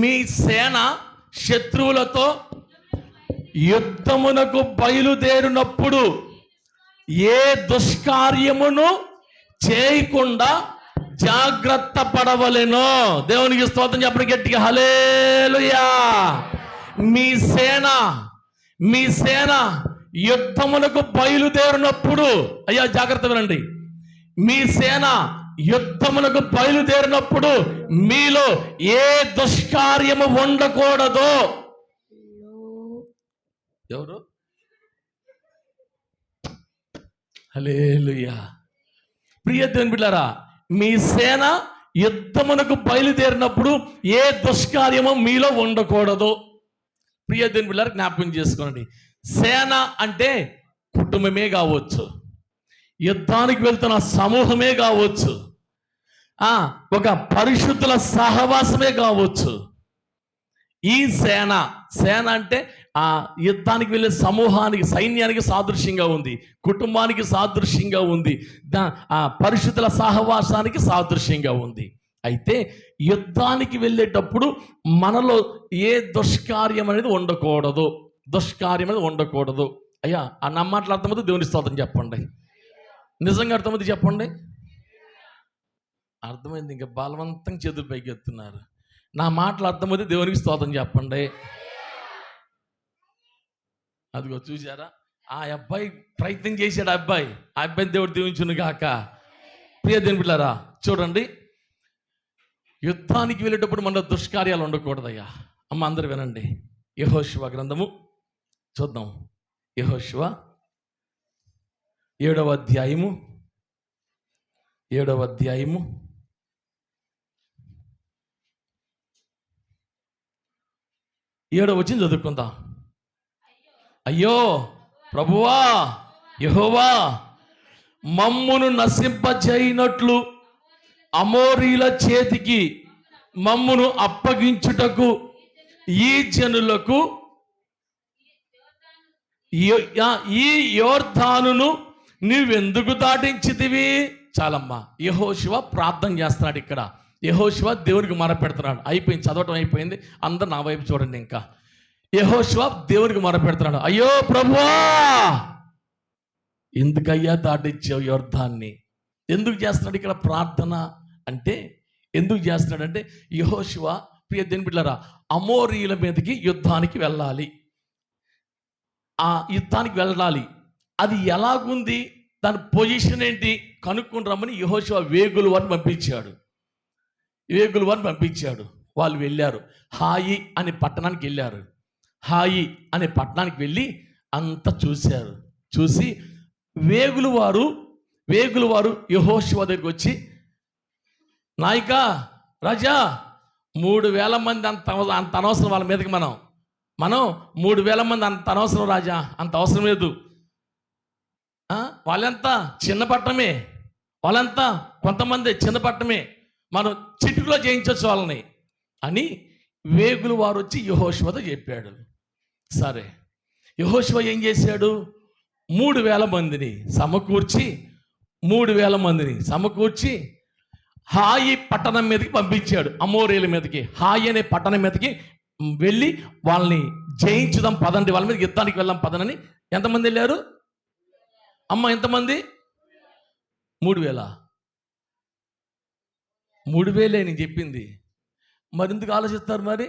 మీ సేన శత్రువులతో యుద్ధమునకు బయలుదేరినప్పుడు ఏ దుష్కార్యమును చేయకుండా జాగ్రత్త పడవలెను. దేవునికి స్తోత్రం చెప్పండి గట్టిగా హల్లెలూయా. మీ సేన యుద్ధమునకు బయలుదేరినప్పుడు, అయ్యా జాగ్రత్త వినండి, మీ సేన యుద్ధమునకు బయలుదేరినప్పుడు మీలో ఏ దుష్కార్యము ఉండకూడదు. ఎవరు? హల్లెలూయా. ప్రియ దేవుని బిడ్డలారా, మీ సేన యుద్ధమునకు బయలుదేరినప్పుడు ఏ దుష్కార్యము మీలో ఉండకూడదు. ప్రియ దేవుని బిడ్డలారా, జ్ఞాపకం చేసుకోండి. సేన అంటే కుటుంబమే కావచ్చు, యుద్ధానికి వెళ్తున్న సమూహమే కావచ్చు, ఒక పరిశుద్ధుల సహవాసమే కావచ్చు. ఈ సేన అంటే ఆ యుద్ధానికి వెళ్ళే సమూహానికి, సైన్యానికి సాదృశ్యంగా ఉంది, కుటుంబానికి సాదృశ్యంగా ఉంది, ఆ పరిశుద్ధుల సహవాసానికి సాదృశ్యంగా ఉంది. అయితే యుద్ధానికి వెళ్ళేటప్పుడు మనలో ఏ దుష్కార్యం అనేది ఉండకూడదు. అయ్యా నా మాటలు అర్థమవుతుంది. దేవుని స్తోత్రం చెప్పండి. నిజంగా అర్థమవుతుంది చెప్పండి. అర్థమైంది. ఇంకా బలవంతంగా చేతులు పైకి ఎత్తున్నారు. నా మాటలు అర్థమైతే దేవునికి స్తోత్రం చెప్పండి. అదిగో చూసారా, ఆ అబ్బాయి ప్రయత్నం చేశాడు. ఆ అబ్బాయిని దేవుడు దీవించును గాక. ప్రియ దేవుని బిడ్డలారా, చూడండి, యుద్ధానికి వెళ్ళేటప్పుడు మన దుష్కార్యాలు ఉండకూడదయ్యా. అమ్మ అందరు వినండి. యెహోషువ గ్రంథము చూద్దాం. యెహోషువ 7వ అధ్యాయము 7వ వచనం చదువుకుందాం. అయ్యో ప్రభువా యెహోవా, మమ్మును నశింపజేయనట్లు అమోరీల చేతికి మమ్మును అప్పగించుటకు ఈ జనులకు ఈ యోర్దానును నీవెందుకు దాటించితివి? చాలమ్మా. యెహోషువ ప్రార్థన చేస్తున్నాడు. ఇక్కడ యెహోషువ దేవునికి మొరపెడుతున్నాడు. అయిపోయింది, చదవటం అయిపోయింది. అందరు నా వైపు చూడండి. ఇంకా యెహోషువ దేవునికి మొరపెడుతున్నాడు. అయ్యో ప్రభువా, ఎందుకయ్యా దాటించావు యోర్దాన్ని? ఎందుకు చేస్తున్నాడు ఇక్కడ ప్రార్థన అంటే? ఎందుకు చేస్తున్నాడంటే, యెహోషువ ప్రియ దేవుని బిడ్డలారా, అమోరీయుల మీదకి యుద్ధానికి వెళ్ళాలి. ఆ యుద్ధానికి వెళ్ళాలి. అది ఎలాగుంది, దాని పొజిషన్ ఏంటి కనుక్కొని రమ్మని యెహోషువ వేగుల వారిని పంపించాడు. వాళ్ళు వెళ్ళారు. హాయి అనే పట్టణానికి వెళ్ళారు. హాయి అనే పట్టణానికి వెళ్ళి అంతా చూశారు. చూసి వేగుల వారు యెహోషువ దగ్గరికి వచ్చి, నాయకా రాజా, 3000 మంది అంత అనవసరం వాళ్ళ మీదకి. మనం 3000 మంది అంత అనవసరం రాజా, అంత అవసరం లేదు. వాళ్ళంతా చిన్న పట్టణమే, వాళ్ళంతా కొంతమంది చిన్నపట్టమే, మనం చిటికలో జయించవచ్చు వాళ్ళని అని వేగులు వారు వచ్చి యెహోషువతో చెప్పాడు. సరే, యెహోషువ ఏం చేశాడు? 3,000 మందిని సమకూర్చి 3,000 మందిని సమకూర్చి హాయి పట్టణం మీదకి పంపించాడు. అమోరేల మీదకి, హాయి అనే పట్టణం మీదకి వెళ్ళి వాళ్ళని జయించుదాం పదండి, వాళ్ళ మీద యుద్ధానికి వెళ్దాం పదనని. ఎంతమంది వెళ్ళారు అమ్మ? ఎంతమంది? 3,000. 3,000 నేను చెప్పింది. మరి ఎందుకు ఆలోచిస్తారు? మరి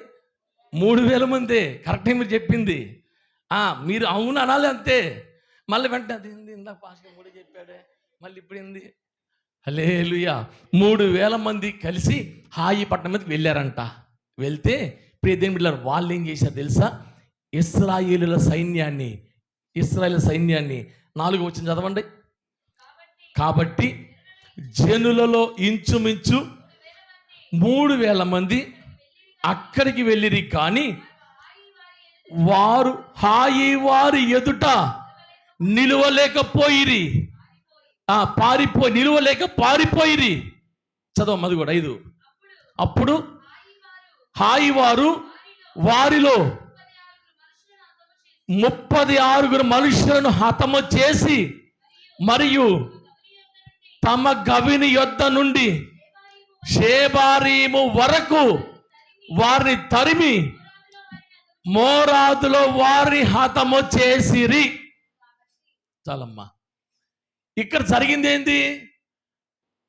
3,000 మంది కరెక్టే మీరు చెప్పింది. మీరు అవును అనాలి అంతే. మళ్ళీ వెంటనే అది ఏంది, ఇందాక పాస్టర్ కూడా చెప్పాడే, మళ్ళీ ఇప్పుడు ఏంది? హల్లెలూయా. 3,000 మంది కలిసి హాయి పట్టణం మీదకి వెళ్ళారంట. వెళ్తే ప్రియదేవుని బిడ్డలారా, వాళ్ళు ఏం చేశారు తెలుసా? ఇశ్రాయేలుల సైన్యాన్ని 4వ వచనం చదవండి. కాబట్టి జనులలో ఇంచుమించు 3,000 మంది అక్కడికి వెళ్ళిరి, కానీ వారు హాయి వారి ఎదుట నిలువలేకపోయిరి. నిలువలేక పారిపోయిరి. చదవమ్మది కూడా 5. అప్పుడు హాయి వారు వారిలో 36 మనుషులను హతము చేసి మరియు తమ గవిని యొద్ద నుండి షేబారీము వరకు వారిని తరిమి మోరాదులో వారిని హతము చేసిరి. చాలమ్మా. ఇక్కడ జరిగింది ఏంది?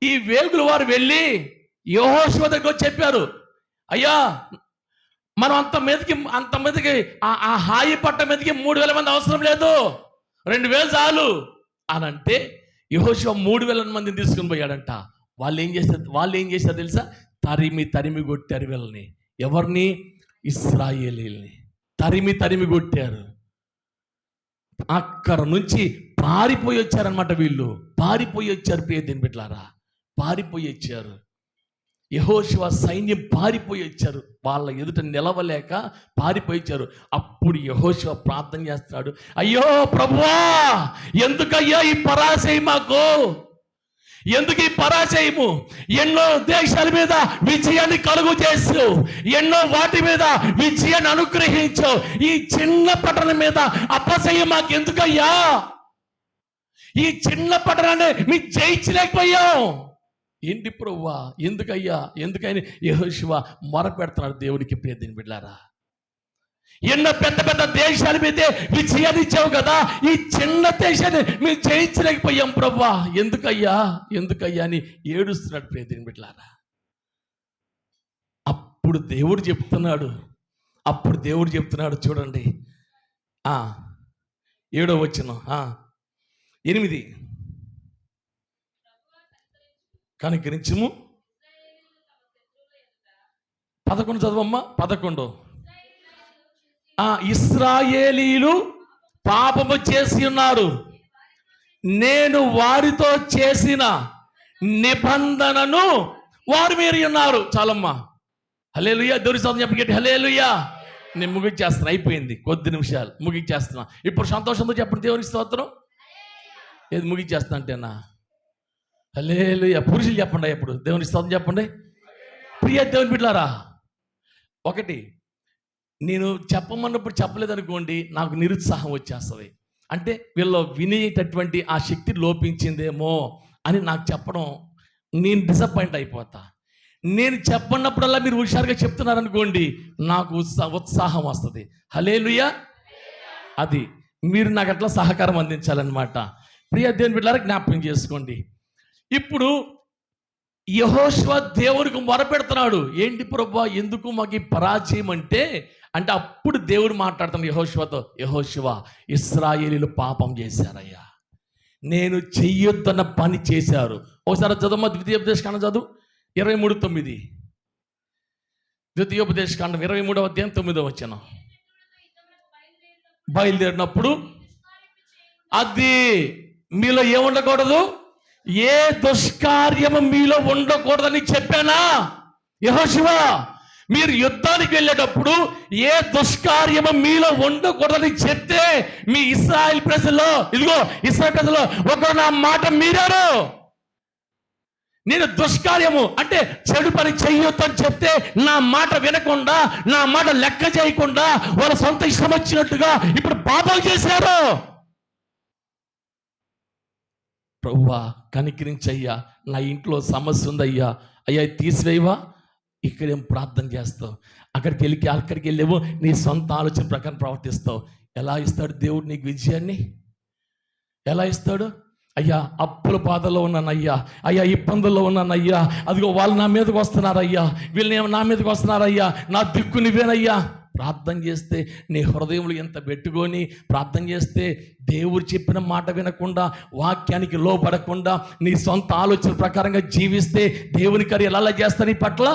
ఈ వేగులు వారు వెళ్ళి యెహోషువ దగ్గర చెప్పారు, అయ్యా మనం అంత మీదకి ఆ హాయి పట్ట మీదకి 3,000 మంది అవసరం లేదు, 2,000 చాలు అని అంటే యెహోషువ 3,000 మందిని తీసుకుని పోయాడంట. వాళ్ళు ఏం చేశారు తెలుసా? తరిమి కొట్టారు వీళ్ళని. ఎవరిని? ఇశ్రాయేలీల్ని తరిమి కొట్టారు. అక్కడ నుంచి పారిపోయి వచ్చారనమాట. వీళ్ళు పారిపోయి వచ్చారు. ప్రియదేవుని బిడ్డలారా, పారిపోయి వచ్చారు. యెహోషువ సైన్యం పారిపోయి వచ్చారు. వాళ్ళ ఎదుట నిలవలేక పారిపోయి వచ్చారు. అప్పుడు యెహోషువ ప్రార్థన చేస్తున్నాడు, అయ్యో ప్రభువా, ఎందుకయ్యా ఈ పరాజయం మాకు? ఎందుకు ఈ పరాజయము? ఎన్నో దేశాల మీద విజయాన్ని కలుగు చేసు, ఎన్నో వాటి మీద విజయాన్ని అనుగ్రహించు, ఈ చిన్న పట్టణం మీద అపజయం మాకు ఎందుకయ్యా? ఈ చిన్న పట్టణాన్ని మేము జయించలేకపోయాం. ఏంటి ప్రభువా, ఎందుకయ్యా, ఎందుకని యెహోషువ మొరపెడుతున్నాడు దేవుడికి. ప్రియదేవుని బిడ్డలారా, ఎన్నో పెద్ద పెద్ద దేశాల మీదే విజయాన్ని ఇచ్చావు కదా, ఈ చిన్న దేశాన్ని మేము జయించలేకపోయాం ప్రభువా, ఎందుకయ్యా అని ఏడుస్తున్నాడు. ప్రియదేవుని బిడ్డలారా, అప్పుడు దేవుడు చెప్తున్నాడు చూడండి. 7వ వచనం 8. కనికరించుము. 11 చదవమ్మా. 11. ఇశ్రాయేలీలు పాపము చేసి ఉన్నారు, నేను వారితో చేసిన నిబంధనను వారు మీరి ఉన్నారు. చాలమ్మా. హల్లెలూయా. దేవుని స్తోత్రం చెప్పండి. హల్లెలూయా. నేను ముగించేస్తాను, అయిపోయింది, కొద్ది నిమిషాలు ముగించేస్తున్నా. ఇప్పుడు సంతోషంతో చెప్పండి దేవుని స్తోత్రం. ఏది ముగించేస్తా అంటేనా? హల్లెలూయా. పురుషులు చెప్పండి ఇప్పుడు దేవుని స్తోత్రం చెప్పండి. ప్రియ దేవుని బిడ్డలారా, ఒకటి నేను చెప్పమన్నప్పుడు చెప్పలేదనుకోండి, నాకు నిరుత్సాహం వచ్చేస్తుంది. అంటే వీళ్ళు వినేటటువంటి ఆ శక్తి లోపించిందేమో అని నాకు చెప్పడం, నేను డిసప్పాయింట్ అయిపోతా. నేను చెప్పన్నప్పుడల్లా మీరు హుషారుగా చెప్తున్నారనుకోండి, నాకు ఉత్సాహం వస్తుంది. హల్లెలూయా. అది మీరు నాకు అట్లా సహకారం అందించాలన్నమాట. ప్రియ దేవుని బిడ్డలారా, జ్ఞాపకం చేసుకోండి. ఇప్పుడు యెహోషువ దేవునికి మొరపెడుతున్నాడు, ఏంటి ప్రభువా ఎందుకు మాకు ఈ పరాజయం అంటే అప్పుడు దేవుడు మాట్లాడుతున్నాడు యెహోషువతో, యెహోషువ, ఇశ్రాయేలీలు పాపం చేశారయ్యా, నేను చెయ్యొద్దన్న పని చేశారు. ఒకసారి చదవమ్మా, ద్వితీయోపదేశకాండం చదువు 23:9. ద్వితీయోపదేశకాండం 23వ అధ్యాయం 9వ వచనం. బయలుదేరినప్పుడు అది మీలో ఏముండకూడదు, ఏ దుష్కార్యము మీలో ఉండకూడదని చెప్పానా? యెహోషువ, మీరు యుద్ధానికి వెళ్ళేటప్పుడు ఏ దుష్కార్యము మీలో ఉండకూడదని చెప్తే మీ ఇశ్రాయేల్ ప్రజల్లో ఒకరు నా మాట మీరారు. నేను దుష్కార్యము అంటే చెడు పని చెయ్యొద్దని చెప్తే నా మాట వినకుండా, నా మాట లెక్క చేయకుండా వాళ్ళ సొంత ఇష్టం వచ్చినట్టుగా ఇప్పుడు పాపం చేశారు. ప్రభువా కనికరించయ్యా, నా ఇంట్లో సమస్య ఉందయ్యా, అయ్యా తీసివేయవా. ఇక్కడేం ప్రార్థన చేస్తావు, అక్కడికి వెళ్ళేమో నీ సొంత ఆలోచన ప్రకారం ప్రవర్తిస్తావు. ఎలా ఇస్తాడు దేవుడు నీకు విజయాన్ని? ఎలా ఇస్తాడు? అయ్యా అప్పుల బాధల్లో ఉన్నానయ్యా, అయ్యా ఇబ్బందుల్లో ఉన్నానయ్యా, అదిగో వాళ్ళు నా మీదకి వస్తున్నారయ్యా, వీళ్ళు నా మీదకి వస్తున్నారయ్యా, నా దిక్కు నువ్వేనయ్యా. ప్రార్థన చేస్తే నీ హృదయంలో ఎంత పెట్టుకొని ప్రార్థన చేస్తే, దేవుడు చెప్పిన మాట వినకుండా, వాక్యానికి లోపడకుండా, నీ సొంత ఆలోచన ప్రకారంగా జీవిస్తే దేవుని కార్యాలు ఎలా చేస్తా నీ పట్ల?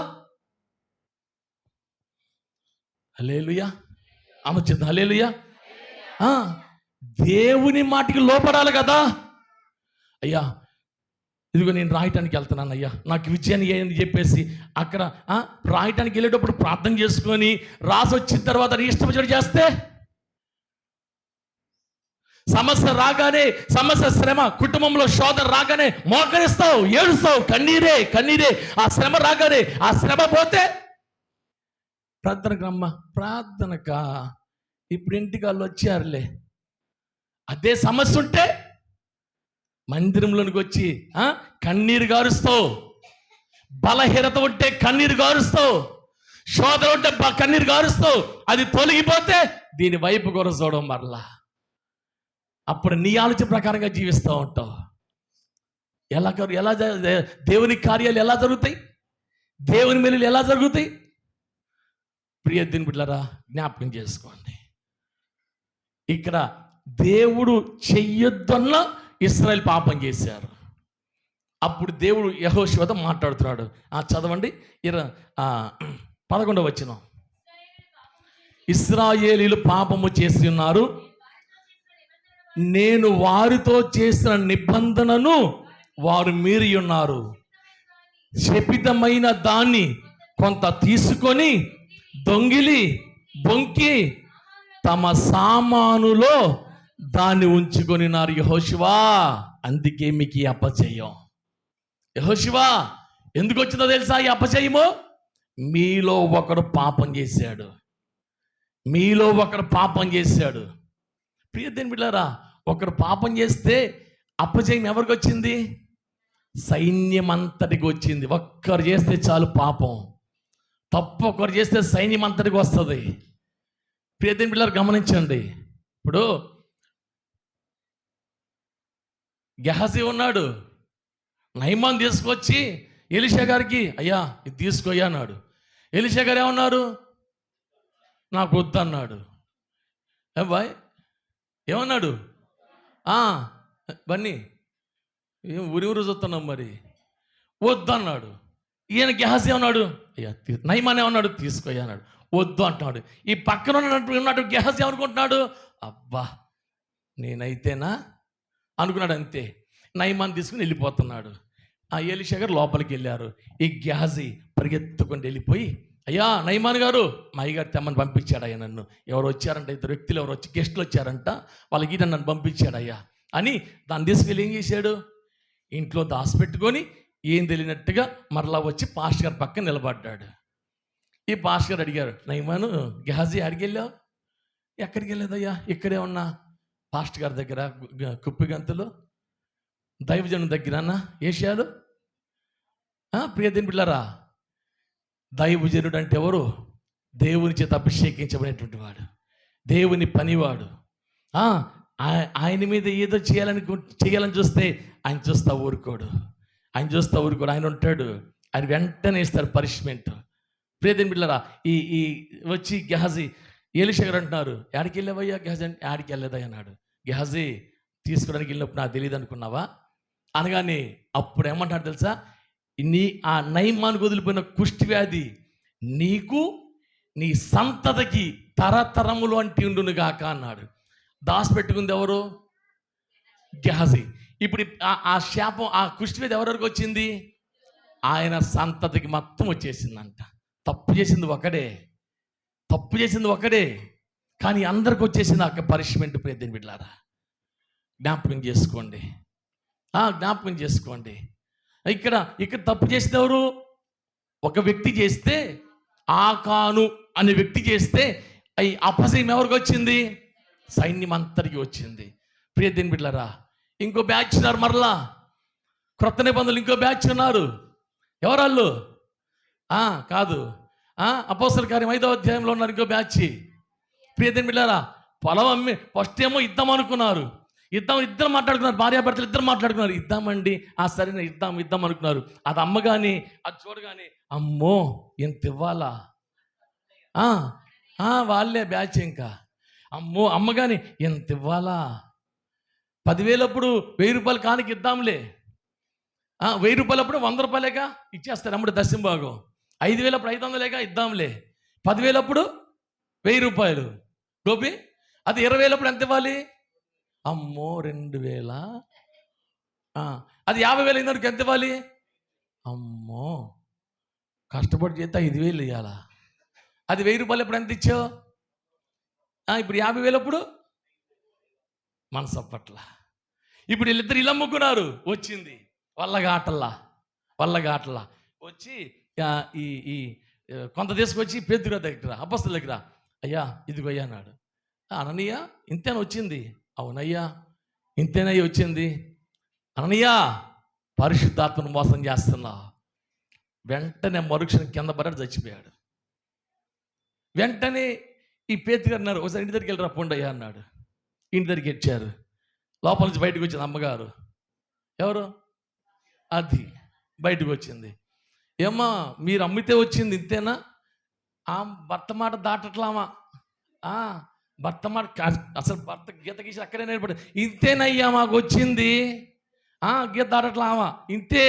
హల్లెలూయా. ఆమె హల్లెలూయా. దేవుని మాటకి లోపడాలి కదా. అయ్యా ఇదిగో నేను రాయటానికి వెళ్తున్నాను అయ్యా, నాకు విజయాన్ని అని చెప్పేసి అక్కడ రాయటానికి వెళ్ళేటప్పుడు ప్రార్థన చేసుకొని రాసి వచ్చిన తర్వాత నీ ఇష్టం చేస్తే, సమస్య రాగానే, సమస్య శ్రమ కుటుంబంలో శోధన రాగానే మోకరిస్తావు, ఏడుస్తావు, కన్నీరే. ఆ శ్రమ రాగానే, ఆ శ్రమ పోతే ప్రార్థనకు రమ్మ, ప్రార్థనకా ఇప్పుడు ఇంటికి వాళ్ళు వచ్చారులే. అదే సమస్య ఉంటే మందిరంలోనికి వచ్చి కన్నీరు గారుస్తావు, బలహీనత ఉంటే కన్నీరు గారుస్తావు, శోధన ఉంటే కన్నీరు గారుస్తావు. అది తొలగిపోతే దీని వైపు కూడా చూడడం మరలా. అప్పుడు నీ ఆలోచన ప్రకారంగా జీవిస్తూ ఉంటావు. ఎలా దేవుని కార్యాలు ఎలా జరుగుతాయి, దేవుని మేలులు ఎలా జరుగుతాయి? ప్రియ దేవుని బిడ్డలారా జ్ఞాపకం చేసుకోండి. ఇక్కడ దేవుడు చెయ్యొద్దన్న ఇశ్రాయేలు పాపం చేశారు. అప్పుడు దేవుడు యెహోషువతో మాట్లాడుతున్నాడు. చదవండి 11వ వచనం. ఇశ్రాయేలీయులు పాపము చేసి ఉన్నారు, నేను వారితో చేసిన నిబంధనను వారు మీరి ఉన్నారు. శపితమైన దాన్ని కొంత తీసుకొని దొంగిలి బొంకి తమ సామానులో దాన్ని ఉంచుకొనినారు. యెహోషువా అందుకే మీకు ఈ అపజయం. యెహోషువా ఎందుకు వచ్చిందో తెలుసా ఈ అపజయము? మీలో ఒకడు పాపం చేశాడు. ప్రియ దేవుని బిడ్డలారా, ఒకడు పాపం చేస్తే అపజయం ఎవరికి వచ్చింది? సైన్యం అంతటికి వచ్చింది. ఒక్కరు చేస్తే చాలు పాపం, తప్పు ఒకరు చేస్తే సైన్యం అంతటికి వస్తుంది. ప్రియ దేవుని బిడ్డలారా గమనించండి. ఇప్పుడు గెహజీ ఉన్నాడు, నయమాన్ తీసుకొచ్చి ఎలీషా గారికి అయ్యా ఇది తీసుకోయ్యా అన్నాడు. ఎలీషా గారు ఏమన్నారు? నాకు వద్దు అన్నాడు. బాయ్ ఏమన్నాడు? బన్నీ ఏం ఊరు చూస్తున్నాం మరి, వద్దు అన్నాడు. ఈయన గెహజీ ఏమన్నాడు? అయ్యా నయమాన్ ఏమన్నాడు? తీసుకోయ్యా అన్నాడు. వద్దు అంటున్నాడు. ఈ పక్కన ఉన్నట్టు గెహజీ ఏమనుకుంటున్నాడు? అబ్బా నేనైతేనా అనుకున్నాడు. అంతే, నయమాన్ తీసుకుని వెళ్ళిపోతున్నాడు. ఎలీషా గారు లోపలికి వెళ్ళారు. ఈ గెహజీ పరిగెత్తుకొని వెళ్ళిపోయి, అయ్యా నయమాన్ గారు మా అయ్యగారు తెమ్మని పంపించాడు అయ్యా, నన్ను ఎవరు వచ్చారంట, ఇద్దరు వ్యక్తులు ఎవరు వచ్చి గెస్టులు వచ్చారంట, వాళ్ళకి నన్ను పంపించాడు అయ్యా అని దాన్ని తీసుకెళ్ళి ఏం చేశాడు? ఇంట్లో దాచిపెట్టుకొని ఏం తెలియనట్టుగా మరలా వచ్చి పాస్టర్ గారి పక్కన నిలబడ్డాడు. ఈ పాస్టర్ గారు అడిగారు, నయమాను గెహజీ అడిగి వెళ్ళావు? ఎక్కడికి వెళ్ళేదయ్యా? ఇక్కడే ఉన్నా పాస్టర్ గారి దగ్గర కుప్పిగంతులు దైవజనం దగ్గర ఏషియాలు. ప్రియ దేవుని బిడ్డలారా, దైవజనుడు అంటే ఎవరు? దేవుని చేత అభిషేకించబడినటువంటి వాడు, దేవుని పనివాడు. ఆయన మీద ఏదో చేయాలని చూస్తే ఆయన చూస్తా ఊరుకోడు. ఆయన ఉంటాడు, ఆయన వెంటనే ఇస్తాడు పనిష్మెంట్. ప్రియ దేవుని బిడ్డలారా, ఈ వచ్చి గెహజీ ఎలీషా గారు అంటున్నారు, యాడికి వెళ్ళావయ్యా గెహజీ అంటే, యాడికి వెళ్ళలేదయ్యా అన్నాడు. గెహజీ తీసుకోవడానికి వెళ్ళినప్పుడు నాకు తెలియదు అనుకున్నావా అనగానే అప్పుడు ఏమంటాడు తెలుసా? ఆ నయమాను వదిలిపోయిన కుష్టి వ్యాధి నీకు నీ సంతతికి తరతరములు అంటి ఉండును గాక అన్నాడు. దాచిపెట్టుకుంది ఎవరు? గెహజీ. ఇప్పుడు ఆ శాపం, ఆ కుష్టి వ్యాధి ఎవరెవరికి వచ్చింది? ఆయన సంతతికి మొత్తం వచ్చేసిందంట. తప్పు చేసింది ఒకడే, కానీ అందరికి వచ్చేసింది ఆ పనిష్మెంట్. ప్రియ దేవుని బిడ్డలారా జ్ఞాపకం చేసుకోండి. ఇక్కడ తప్పు చేసింది ఎవరు? ఒక వ్యక్తి చేస్తే, ఆకాను అనే వ్యక్తి చేస్తే ఈ అపజయం ఎవరికి వచ్చింది? సైన్యం అంతటికి వచ్చింది. ప్రియ దేవుని బిడ్డలారా, ఇంకో బ్యాచ్ ఉన్నారు, మరలా క్రొత్త నిబంధనలు ఇంకో బ్యాచ్ ఉన్నారు. ఎవరాళ్ళు? కాదు, అపోస్తల కార్యం 5వ అధ్యాయంలో ఉన్నారు ఇంకో బ్యాచ్. ప్రియ దేవుని బిడ్డలారా, పొలం అమ్మి ఫస్ట్ ఏమో ఇద్దాం అనుకున్నారు. ఇద్దరు మాట్లాడుకున్నారు, భార్యాభర్తలు ఇద్దరు మాట్లాడుకున్నారు, ఇద్దామండి, సరే ఇద్దాం అనుకున్నారు. అది అమ్మగాని అది చూడగానే, అమ్మో ఎంత ఇవ్వాలా? వాళ్ళే బ్యాచ్. ఇంకా అమ్మో అమ్మగాని ఎంత ఇవ్వాలా? 10,000 అప్పుడు 1,000 రూపాయలు కానికి ఇద్దాంలే. 1,000 రూపాయలు అప్పుడు 100 రూపాయలేగా ఇచ్చేస్తారు అప్పుడు దశం భాగం. 5,000 అప్పుడు 500లేగా ఇద్దాంలే. 10,000 అప్పుడు 1,000 రూపాయలు గోపి. అది 20,000 అప్పుడు ఎంత ఇవ్వాలి? అమ్మో 2,000. అది 50,000 అయినప్పుడు ఎంత ఇవ్వాలి? అమ్మో కష్టపడి చేస్తే 5,000 ఇవ్వాలా? అది 1,000 రూపాయలు ఎప్పుడు ఎంత ఇచ్చావు? ఇప్పుడు 50,000 అప్పుడు మనసు పట్ల. ఇప్పుడు వీళ్ళిద్దరు ఇల్లు అమ్ముకున్నారు. వచ్చింది వల్లగాటల్లా వచ్చి ఈ కొంత తీసుకొచ్చి పేతురు దగ్గర, అపొస్తలుల దగ్గర, అయ్యా ఇదిగో అయ్యా అన్నాడు. అననీయ ఇంతేనా వచ్చింది? అవునయ్యా ఇంతేనయ్యా వచ్చింది. అననీయ పరిశుద్ధాత్మను మోసం చేస్తున్నా. వెంటనే మరుక్షణం కింద పడ్డాడు, చచ్చిపోయాడు. వెంటనే ఈ పేతురు గారు అన్నారు, ఒకసారి ఇంటి దగ్గరికి వెళ్ళి రప్పండి అయ్యా అన్నాడు. ఇంటి దగ్గరికి ఇచ్చారు. లోపల నుంచి బయటకు వచ్చింది అమ్మగారు. ఎవరు? అది బయటకు వచ్చింది. ఏమ్మా మీరు అమ్మితే వచ్చింది ఇంతేనా? భర్త మాట దాటట్లామా? భర్త మాట అసలు భర్త గీత గీసి అక్కడే నేర్పడి, ఇంతేనయ్యా మాకు వచ్చింది, గీత దాటట్లామా ఇంతే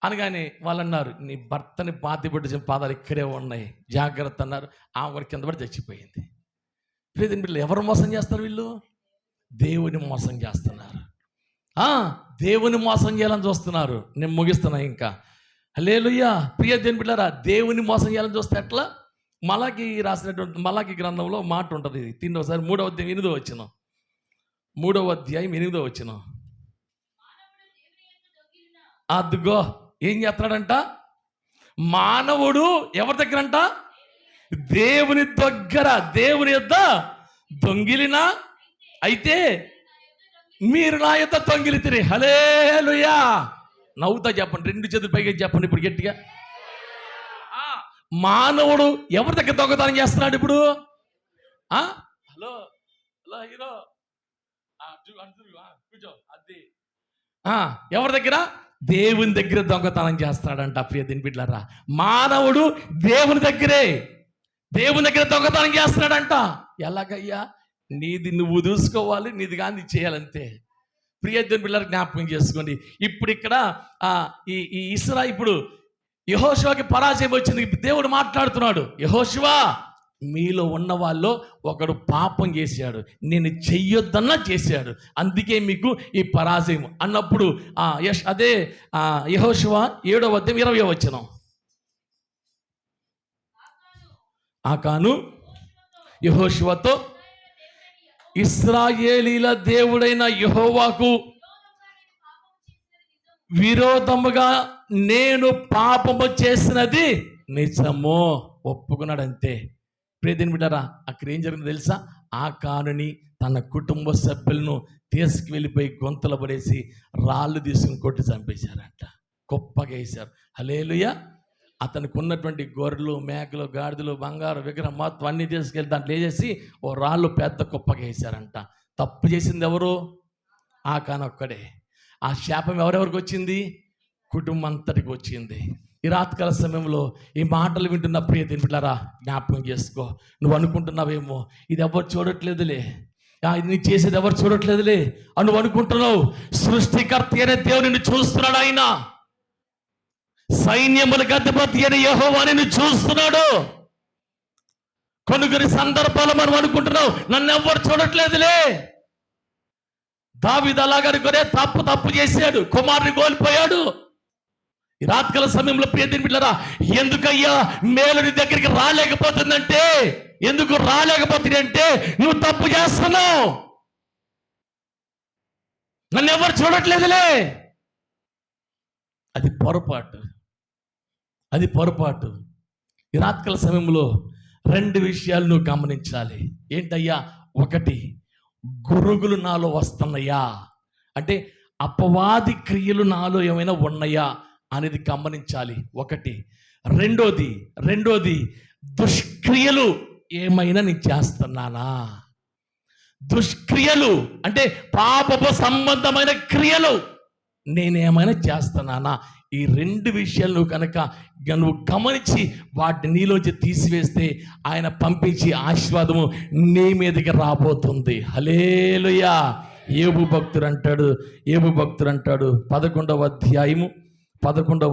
అనగానే వాళ్ళు అన్నారు, నీ భర్తని పాతిపెట్టిన పాదాలు ఇక్కడే ఉన్నాయి, జాగ్రత్త అన్నారు. ఆమె కింద పడి చచ్చిపోయింది. వీళ్ళు ఎవరు మోసం చేస్తారు? వీళ్ళు దేవుని మోసం చేస్తున్నారు. దేవుని మోసం చేయాలని చూస్తున్నారు. నేను ముగిస్తున్నా ఇంకా. హల్లెలూయా. ప్రియ దేవుని బిడ్డలారా, దేవుని మోసం చేయాలని చూస్తే ఎట్లా? మలాకి రాసినటువంటి మలాకి గ్రంథంలో మాట ఉంటుంది. ఇది ఒకసారి 3వ అధ్యాయం 8వ వచనం. 3వ అధ్యాయం 8వ వచనం. అదిగో ఏం చేస్తున్నాడంట? మానవుడు ఎవరి దగ్గర అంట? దేవుని దగ్గర, దేవుని యొద్ద దొంగిలినా అయితే మీరు నా యొద్ద దొంగిలితిరి. హల్లెలూయా. నవ్వుతా చెప్పండి, 2 చేతులు పైగా చెప్పండి ఇప్పుడు గట్టిగా. మానవుడు ఎవరి దగ్గర దొంగతనం చేస్తున్నాడు ఇప్పుడు? హలో హీరో కూర్చో. అది ఎవరి దగ్గర? దేవుని దగ్గర దొంగతనం చేస్తాడంట. ప్రియ దేవుని బిడ్డలారా, మానవుడు దేవుని దగ్గర దొంగతనం చేస్తున్నాడంట. ఎలాగయ్యా? నీది నువ్వు చూసుకోవాలి, నీది కానీ చేయాలంతే. ప్రియ దేవుని బిడ్డలారా, జ్ఞాపకం చేసుకోండి. ఇప్పుడు ఇక్కడ ఈ ఇస్రా ఇప్పుడు యెహోషువకి పరాజయం వచ్చింది. దేవుడు మాట్లాడుతున్నాడు, యెహోషువ మీలో ఉన్న వాళ్ళు ఒకడు పాపం చేశాడు, నేను చెయ్యొద్దన్నా చేశాడు, అందుకే మీకు ఈ పరాజయం అన్నప్పుడు అదే యెహోషువ 7వ అధ్యాయం 20వ వచనం. ఆకాను యెహోషువతో, ఇశ్రాయేలీల దేవుడైన యెహోవాకు విరోధముగా నేను పాపము చేసినది నిజమో ఒప్పుకున్నాడు. అంతే. ప్రియదేని బిడ్డారా, అక్కడ ఏం జరిగిందో తెలుసా? ఆకానుని తన కుటుంబ సభ్యులను తీసుకువెళ్ళిపోయి గొంతులు పడేసి రాళ్ళు తీసుకుని కొట్టి చంపేశారంట. గొప్పగా వేశారు. హల్లెలూయా. అతనికి ఉన్నటువంటి గొర్రెలు, మేకలు, గాడిదలు, బంగారు విగ్రహం మొత్తం అన్నీ తీసుకెళ్ళి దాంట్లో వేసేసి ఓ రాళ్ళు పెద్ద కుప్పగా వేశారంట. తప్పు చేసింది ఎవరు? ఆకాను ఒక్కడే. ఆ శాపం ఎవరెవరికి వచ్చింది? కుటుంబం అంతటికి వచ్చింది. ఈ రాత్రికాల సమయంలో ఈ మాటలు వింటున్న ప్రియ దేవుని బిడ్డలారా, జ్ఞాపకం చేసుకో. నువ్వు అనుకుంటున్నావేమో ఇది ఎవరు చూడట్లేదులే, ఇది నీ చేసేది ఎవరు చూడట్లేదులే అని నువ్వు అనుకుంటున్నావు. సృష్టికర్త అయిన దేవుడు నిన్ను చూస్తున్నాడు. ఆయన సైన్యములకు అధిపతి అయిన యెహోవా నిన్ను చూస్తున్నాడు. కొన్ని సందర్భాలు మనం అనుకుంటున్నావు నన్ను ఎవరు చూడట్లేదులే. దావీదు అలాగా అనుకునే తప్పు చేశాడు, కుమారుని కోల్పోయాడు. ఈ రాత్రికాల సమయంలో ప్రియ దేవుని బిడ్డలారా, ఎందుకయ్యా మేలు నీ దగ్గరికి రాలేకపోతుందంటే, ఎందుకు రాలేకపోతుంది అంటే నువ్వు తప్పు చేస్తున్నావు, నన్ను ఎవరు చూడట్లేదులే. అది పొరపాటు. అది పొరపాటు. ఈ రాత్రికాల సమయంలో 2 విషయాలు నువ్వు గమనించాలి. ఏంటయ్యా? 1, గురుగులు నాలో వస్తున్నాయా, అంటే అపవాది క్రియలు నాలో ఏమైనా ఉన్నాయా అనేది గమనించాలి. 1. రెండోది దుష్క్రియలు ఏమైనా నేను చేస్తున్నానా? దుష్క్రియలు అంటే పాపపు సంబంధమైన క్రియలు నేనేమైనా చేస్తున్నానా? ఈ 2 విషయాలు కనుక నువ్వు గమనించి వాటిని నీలోంచి తీసివేస్తే ఆయన పంపించి ఆశీర్వాదము నీ మీదకి రాబోతుంది. హల్లెలూయా. యోబు భక్తుడు అంటాడు 11వ అధ్యాయము 14వ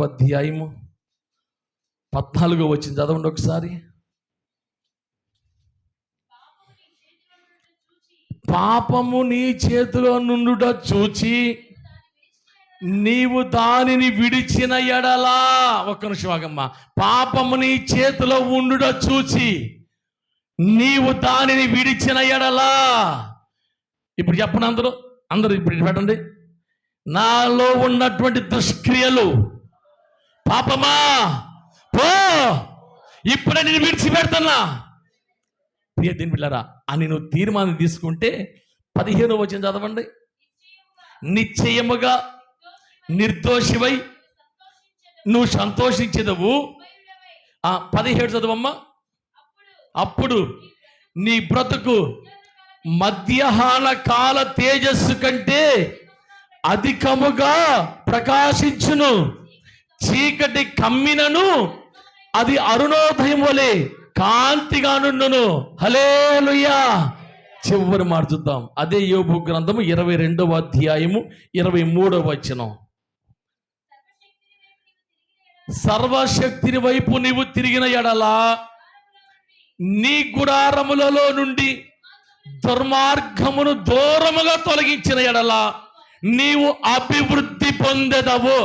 వచనం చదవండి ఒకసారి. పాపము నీ చేతిలో నుండుట చూచి నీవు దానిని విడిచిన ఎడలా. ఒక్క నిమిషం ఆగమ్మా. పాపము నీ చేతిలో ఉండుట చూచి నీవు దానిని విడిచిన ఎడలా. ఇప్పుడు చెప్పండి అందరూ ఇప్పుడు పెట్టండి. నాలో ఉన్నటువంటి దుష్క్రియలు, పాపమా పో, ఇప్పుడే నేను విడిచిపెడుతున్నా. ప్రియ దేవుని బిడ్డలారా అని నువ్వు తీర్మానం తీసుకుంటే 15వ వచనం చదవండి. నిశ్చయముగా నిర్దోషివై నువ్వు సంతోషించదవు. 17 చదవమ్మా. అప్పుడు నీ బ్రతుకు మధ్యాహ్న కాల తేజస్సు కంటే అధికముగా ప్రకాశించును. చీకటి కమ్మినను అది అరుణోదయం వలె కాంతిగా నుండును. హల్లెలూయా. చివరి మాట చూద్దాం. అదే యోబు గ్రంథము 22వ అధ్యాయము 23వ వచనం. సర్వశక్తిని వైపు నీవు తిరిగిన ఎడలా నీ గుడారములలో నుండి దుర్మార్గమును దూరముగా తొలగించిన ఎడలా నీవు అభివృద్ధి పొందెదవు.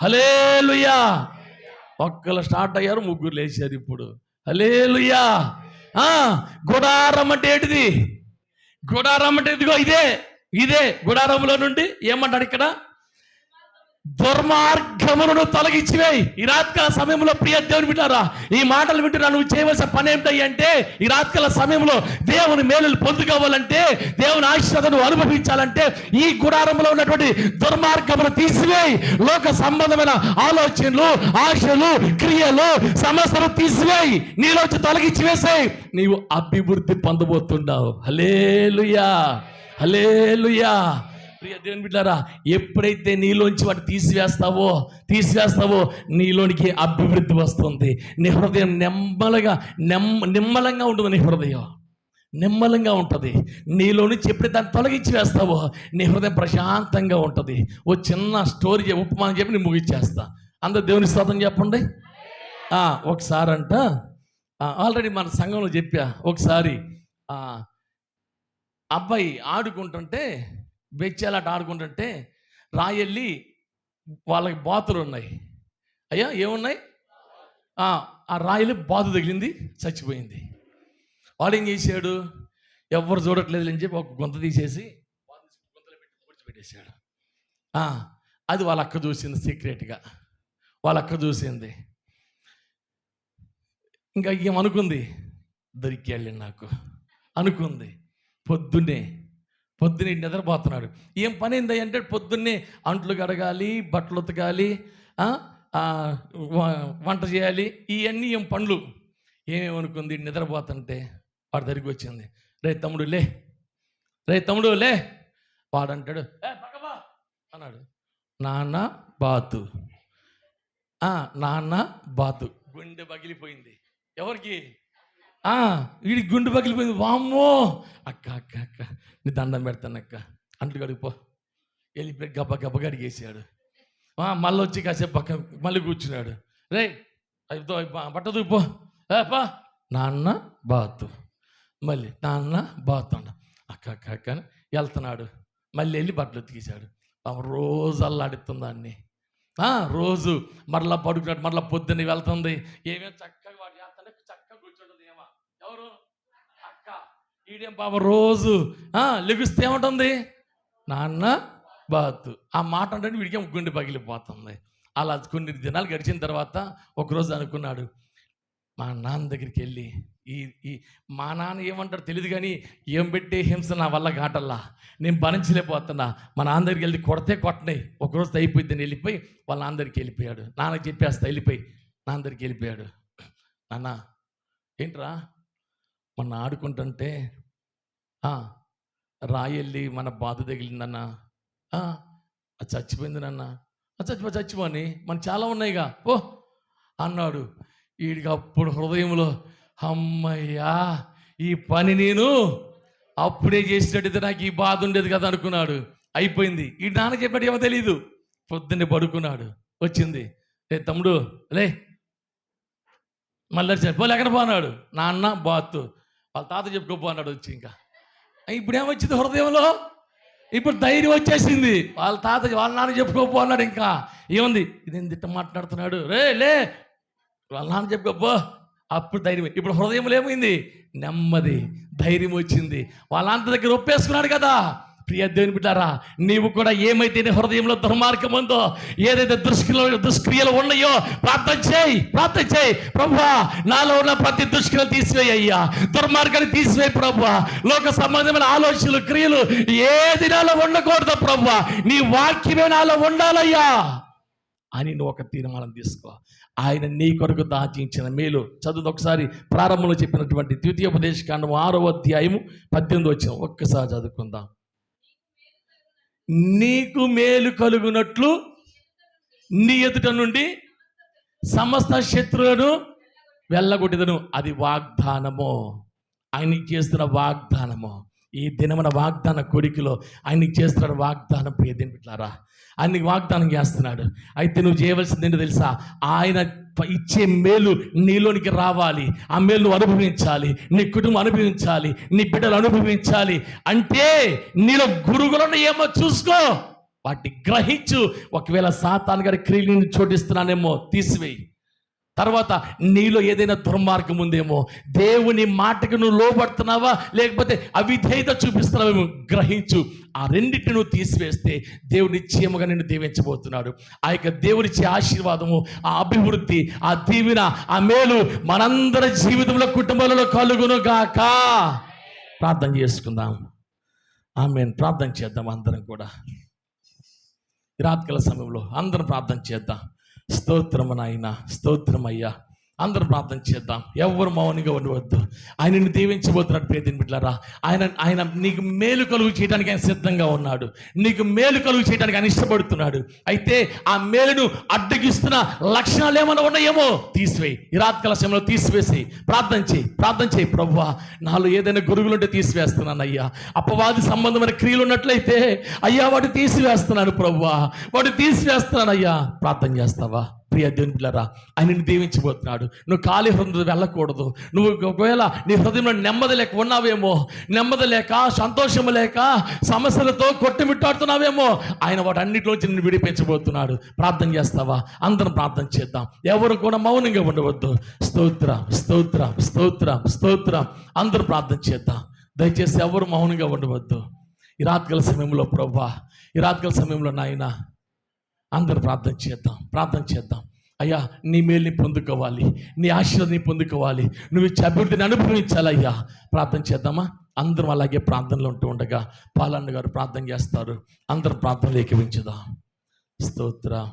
హల్లెలూయా. ఒక్కరు స్టార్ట్ అయ్యారు, 3 లేచారు ఇప్పుడు. హల్లెలూయా. గుడారం అంటే ఏంటిది? గుడారం అంటే ఇదిగో ఇదే గుడారంలో నుండి ఏమంటాడు ఇక్కడ? దుర్మార్గములను తొలగించివేయి. ఈ రాత్రికాల సమయంలో ప్రియ దేవుని బిడ్డారా, ఈ మాటలు వింటున్నా నువ్వు చేయవలసిన పని ఏమిటంటే, ఈ రాత్రికాల సమయంలో దేవుని మేలులు పొందుకోవాలంటే, దేవుని ఆశీర్వాదాన్ని అనుభవించాలంటే ఈ గుడారంలో ఉన్నటువంటి దుర్మార్గమును తీసివేయి. లోక సంబంధమైన ఆలోచనలు, ఆశలు, క్రియలు, సమస్యలు తీసివేయి, నీలోంచి తొలగించి వేసేయి. నీవు అభివృద్ధి పొందబోతున్నావు. హల్లెలూయా. హల్లెలూయా. ప్రియ దేవుని బిడ్డలారా, ఎప్పుడైతే నీలోంచి వాటి తీసివేస్తావో నీలోనికి అభివృద్ధి వస్తుంది. నీ హృదయం నిమ్మలంగా ఉంటుంది. నీ హృదయం నిమ్మలంగా ఉంటుంది. నీలో నుంచి ఎప్పుడైతే దాన్ని తొలగించి వేస్తావో నీ హృదయం ప్రశాంతంగా ఉంటుంది. ఓ చిన్న స్టోరీ ఉపమానం చెప్పి నేను ముగించేస్తా. అందరూ దేవుని స్తోత్రం చెప్పండి. ఒకసారి ఆల్రెడీ మన సంఘంలో చెప్పా. ఒకసారి అబ్బాయి ఆడుకుంటుంటే, బెచ్చాలాట ఆడుకుంటుంటే రాయెళ్ళి వాళ్ళకి బాతులు ఉన్నాయి. అయ్యా ఏమున్నాయి? ఆ రాయలు బాతు తగిలింది, చచ్చిపోయింది. వాడు ఏం చేశాడు? ఎవరు చూడట్లేదు అని చెప్పి ఒక గుంత తీసేసి గుంతలో పెట్టి పూడ్చిపెట్టేశాడు. అది వాళ్ళ అక్క చూసింది, సీక్రెట్గా వాళ్ళ అక్క చూసింది. ఇంకా ఏమనుకుంది? దొరికాళ్ళి నాకు అనుకుంది. పొద్దున్నే నిద్రపోతున్నాడు. ఏం పని ఏంది అంటే పొద్దున్నే అంట్లు కడగాలి, బట్టలు ఉతకాలి, వంట చేయాలి, ఇవన్నీ ఏం పనులు. ఏమేమనుకుంది? నిద్రపోతుంటే వాడి దగ్గరికి వచ్చింది. రే తమ్ముడు లే. వాడంటాడు పక్కవా అన్నాడు. నాన్న బాతు. గుండె పగిలిపోయింది. ఎవరికి? వీడి గుండె పగిలిపోయింది. వామ్మో అక్క నీ దండం పెడతాను అక్క, అంట్లు కడిగిపో. వెళ్ళిపోయి గబ్బ కడిగేసాడు. మళ్ళీ వచ్చి కాసేపు పక్క మళ్ళీ కూర్చున్నాడు. రే బట్టదు పో పా. నాన్న బాతు. మళ్ళీ నాన్న బాతు అంట. అక్క వెళ్తున్నాడు. మళ్ళీ వెళ్ళి బట్టలు ఉతికేశాడు. రోజు అల్లాడుతుంది దాన్ని. రోజు మరలా పడుకున్నాడు. మరలా పొద్దున్న వెళ్తుంది. ఏమేమి చక్కగా వాడు చేస్తాడే చక్కగా కూర్చుంటుంది. ఎవరు? అక్క. ఈడేం పాప రోజు లెగుస్తే ఏముంటుంది? నాన్న బాతు. ఆ మాట అంటే వీడికి గుండె పగిలిపోతుంది. అలా కొన్ని దినాలు గడిచిన తర్వాత ఒకరోజు అనుకున్నాడు, మా నాన్న దగ్గరికి వెళ్ళి ఈ ఈ మా నాన్న ఏమంటారు తెలియదు కానీ ఏం పెట్టే హింస నా వల్ల కాటల్లా, నేను భరించలేకపోతున్నా, మా నాన్న దగ్గరికి వెళ్ళి కొడితే కొట్టనాయి, ఒకరోజు అయిపోయిందని వెళ్ళిపోయి వాళ్ళ నాన్న దగ్గరికి వెళ్ళిపోయాడు. నాన్నకి చెప్పేస్తా వెళ్ళిపోయి నాన్న దగ్గరికి వెళ్ళిపోయాడు. నాన్న ఏంట్రా మొన్న ఆడుకుంటుంటే రాయెళ్ళి మన బాధ తగిలిందన్న, అది చచ్చిపోయింది నాన్న, అది చచ్చిపోని మన చాలా ఉన్నాయిగా ఓ అన్నాడు. వీడికి అప్పుడు హృదయంలో అమ్మయ్యా ఈ పని నేను అప్పుడే చేసినట్టయితే నాకు ఈ బాధ ఉండేది కదా అనుకున్నాడు. అయిపోయింది. ఈ నాన్న చెప్పాడు ఏమో తెలీదు. పొద్దున్నే పడుకున్నాడు, వచ్చింది, రే తమ్ముడు లే, మళ్ళీ పోలే ఎక్కడ పోన్నాడు, నాన్న బాతు వాళ్ళ తాత చెప్పుకోపో అన్నాడు. వచ్చి ఇంకా ఇప్పుడు ఏమొచ్చింది హృదయంలో, ఇప్పుడు ధైర్యం వచ్చేసింది. వాళ్ళ తాత వాళ్ళ నాన్న చెప్పుకోపో అన్నాడు. ఇంకా ఏముంది ఇదేం తిట్ట మాట్లాడుతున్నాడు, రే లే వాళ్ళ నాన్న చెప్పుకోపో. అప్పుడు ధైర్యం, ఇప్పుడు హృదయంలో ఏమైంది, నెమ్మది, ధైర్యం వచ్చింది. వాళ్ళ అంత దగ్గర ఒప్పేసుకున్నాడు కదా. ప్రియ దేవుని బిడ్డారా, నీవు కూడా ఏమైతే నీ హృదయంలో దుర్మార్గం ఉందో, ఏదైతే దుష్క్రియలు ఉన్నాయో ప్రార్థన చేయి. ప్రభువా నాలో ఉన్న ప్రతి దుష్క్రియలు తీసివేయి అయ్యా, దుర్మార్గాన్ని తీసివేయి ప్రభువా, లోక సంబంధమైన ఆలోచనలు క్రియలు ఏది నాలో ఉండకూడదు ప్రభువా, నీ వాక్యమే నాలో ఉండాలయ్యా అని నువ్వు ఒక తీర్మానం తీసుకో. ఆయన నీ కొరకు దాచించిన మేలు చదువు. ఒకసారి ప్రారంభంలో చెప్పినటువంటి ద్వితీయోపదేశకాండం 6వ అధ్యాయము 18 వచ్చిన ఒక్కసారి చదువుకుందాం. నీకు మేలు కలుగునట్లు నీ ఎదుట నుండి సమస్త శత్రువులను వెళ్ళగొట్టెదను. అది వాగ్దానము, ఆయనకి చేస్తున్న వాగ్దానము. ఈ దినమున వాగ్దాన కొడికిలో ఆయనకి చేస్తున్న వాగ్దానం. ప్రియదేని బిడ్డలారా, ఆయనకి వాగ్దానం చేస్తున్నాడు. అయితే నువ్వు చేయవలసింది ఏంటో తెలుసా, ఆయన ఇచ్చే మేలు నీలోనికి రావాలి. ఆ మేలు నువ్వు అనుభవించాలి, నీ కుటుంబం అనుభవించాలి, నీ బిడ్డలు అనుభవించాలి. అంటే నీలో గురుగులను ఏమో చూసుకో, వాటిని గ్రహించు. ఒకవేళ సాతాను గారి క్రియలను చోటిస్తున్నానేమో తీసివేయి. తర్వాత నీలో ఏదైనా దుర్మార్గం ఉందేమో, దేవుని మాటకు నువ్వు లోబడుతున్నావా లేకపోతే అవిధేయత చూపిస్తున్నావేమో గ్రహించు. ఆ రెండింటిని నువ్వు తీసివేస్తే దేవుడు నిశ్చయముగా నిన్ను దీవించబోతున్నాడు. ఆ యొక్క దేవుడిచ్చే ఆశీర్వాదము, ఆ అభివృద్ధి, ఆ దీవెన, ఆ మేలు మనందరి జీవితంలో కుటుంబాలలో కలుగును గాక. ప్రార్థన చేసుకుందాం. ఆమేన్. ప్రార్థన చేద్దాం అందరం కూడా. రాత్రికాల సమయంలో అందరం ప్రార్థన చేద్దాం. స్తోత్రము నాయన, స్తోత్రమయ్యా. అందరం ప్రార్థన చేద్దాం. ఎవరు మౌనంగా ఉండవద్దు. ఆయనను దీవించబోతున్నాడు. ప్రియదేని బిడ్డలారా, ఆయన నీకు మేలు కలుగు చేయడానికి ఆయన సిద్ధంగా ఉన్నాడు. నీకు మేలు కలుగు చేయడానికి ఆయన ఇష్టపడుతున్నాడు. అయితే ఆ మేలును అడ్డగిస్తున్న లక్షణాలు ఏమైనా ఉన్నాయేమో తీసివేయి. ఈ రాత్రికాల సమయంలో తీసివేసి ప్రార్థన చేయి. ప్రభువా నాలో ఏదైనా గురుగులుంటే తీసివేస్తున్నాను అయ్యా. అపవాది సంబంధమైన క్రియలు ఉన్నట్లయితే అయ్యా వాడు తీసివేస్తున్నాను ప్రభువా, వాడు తీసివేస్తున్నాను అయ్యా. ప్రార్థన చేస్తావా? ప్రియ దేవుని బిడ్డలారా, ఆయనను దీవించబోతున్నాడు. నువ్వు ఖాళీ హృదయం వెళ్ళకూడదు. నువ్వు ఒకవేళ నీ హృదయంలో నెమ్మది లేక ఉన్నావేమో, నెమ్మది లేక సంతోషము లేక సమస్యలతో కొట్టుమిట్టాడుతున్నావేమో, ఆయన వాటన్నిటిలోంచి నిన్ను విడిపించబోతున్నాడు. ప్రార్థన చేస్తావా? అందరం ప్రార్థన చేద్దాం. ఎవరు కూడా మౌనంగా ఉండవద్దు. స్తోత్రం. అందరూ ప్రార్థన చేద్దాం. దయచేసి ఎవరు మౌనంగా ఉండవద్దు. ఈ రాత్రికాల సమయంలో ప్రభువా, ఈ రాత్రికాల సమయంలో నాయన అందరూ ప్రార్థన చేద్దాం. అయ్యా నీ మేలుని పొందుకోవాలి, నీ ఆశీర్వాదాన్ని పొందుకోవాలి, నువ్వు ఇచ్చే అభివృద్ధిని అనుభవించాలయ్యా. ప్రార్థన చేద్దామా? అందరం అలాగే ప్రార్థనలో ఉంటూ ఉండగా పాలన్న గారు ప్రార్థన చేస్తారు. అందరం ప్రార్థనలు ఏకీవించుదాం. స్తోత్రం.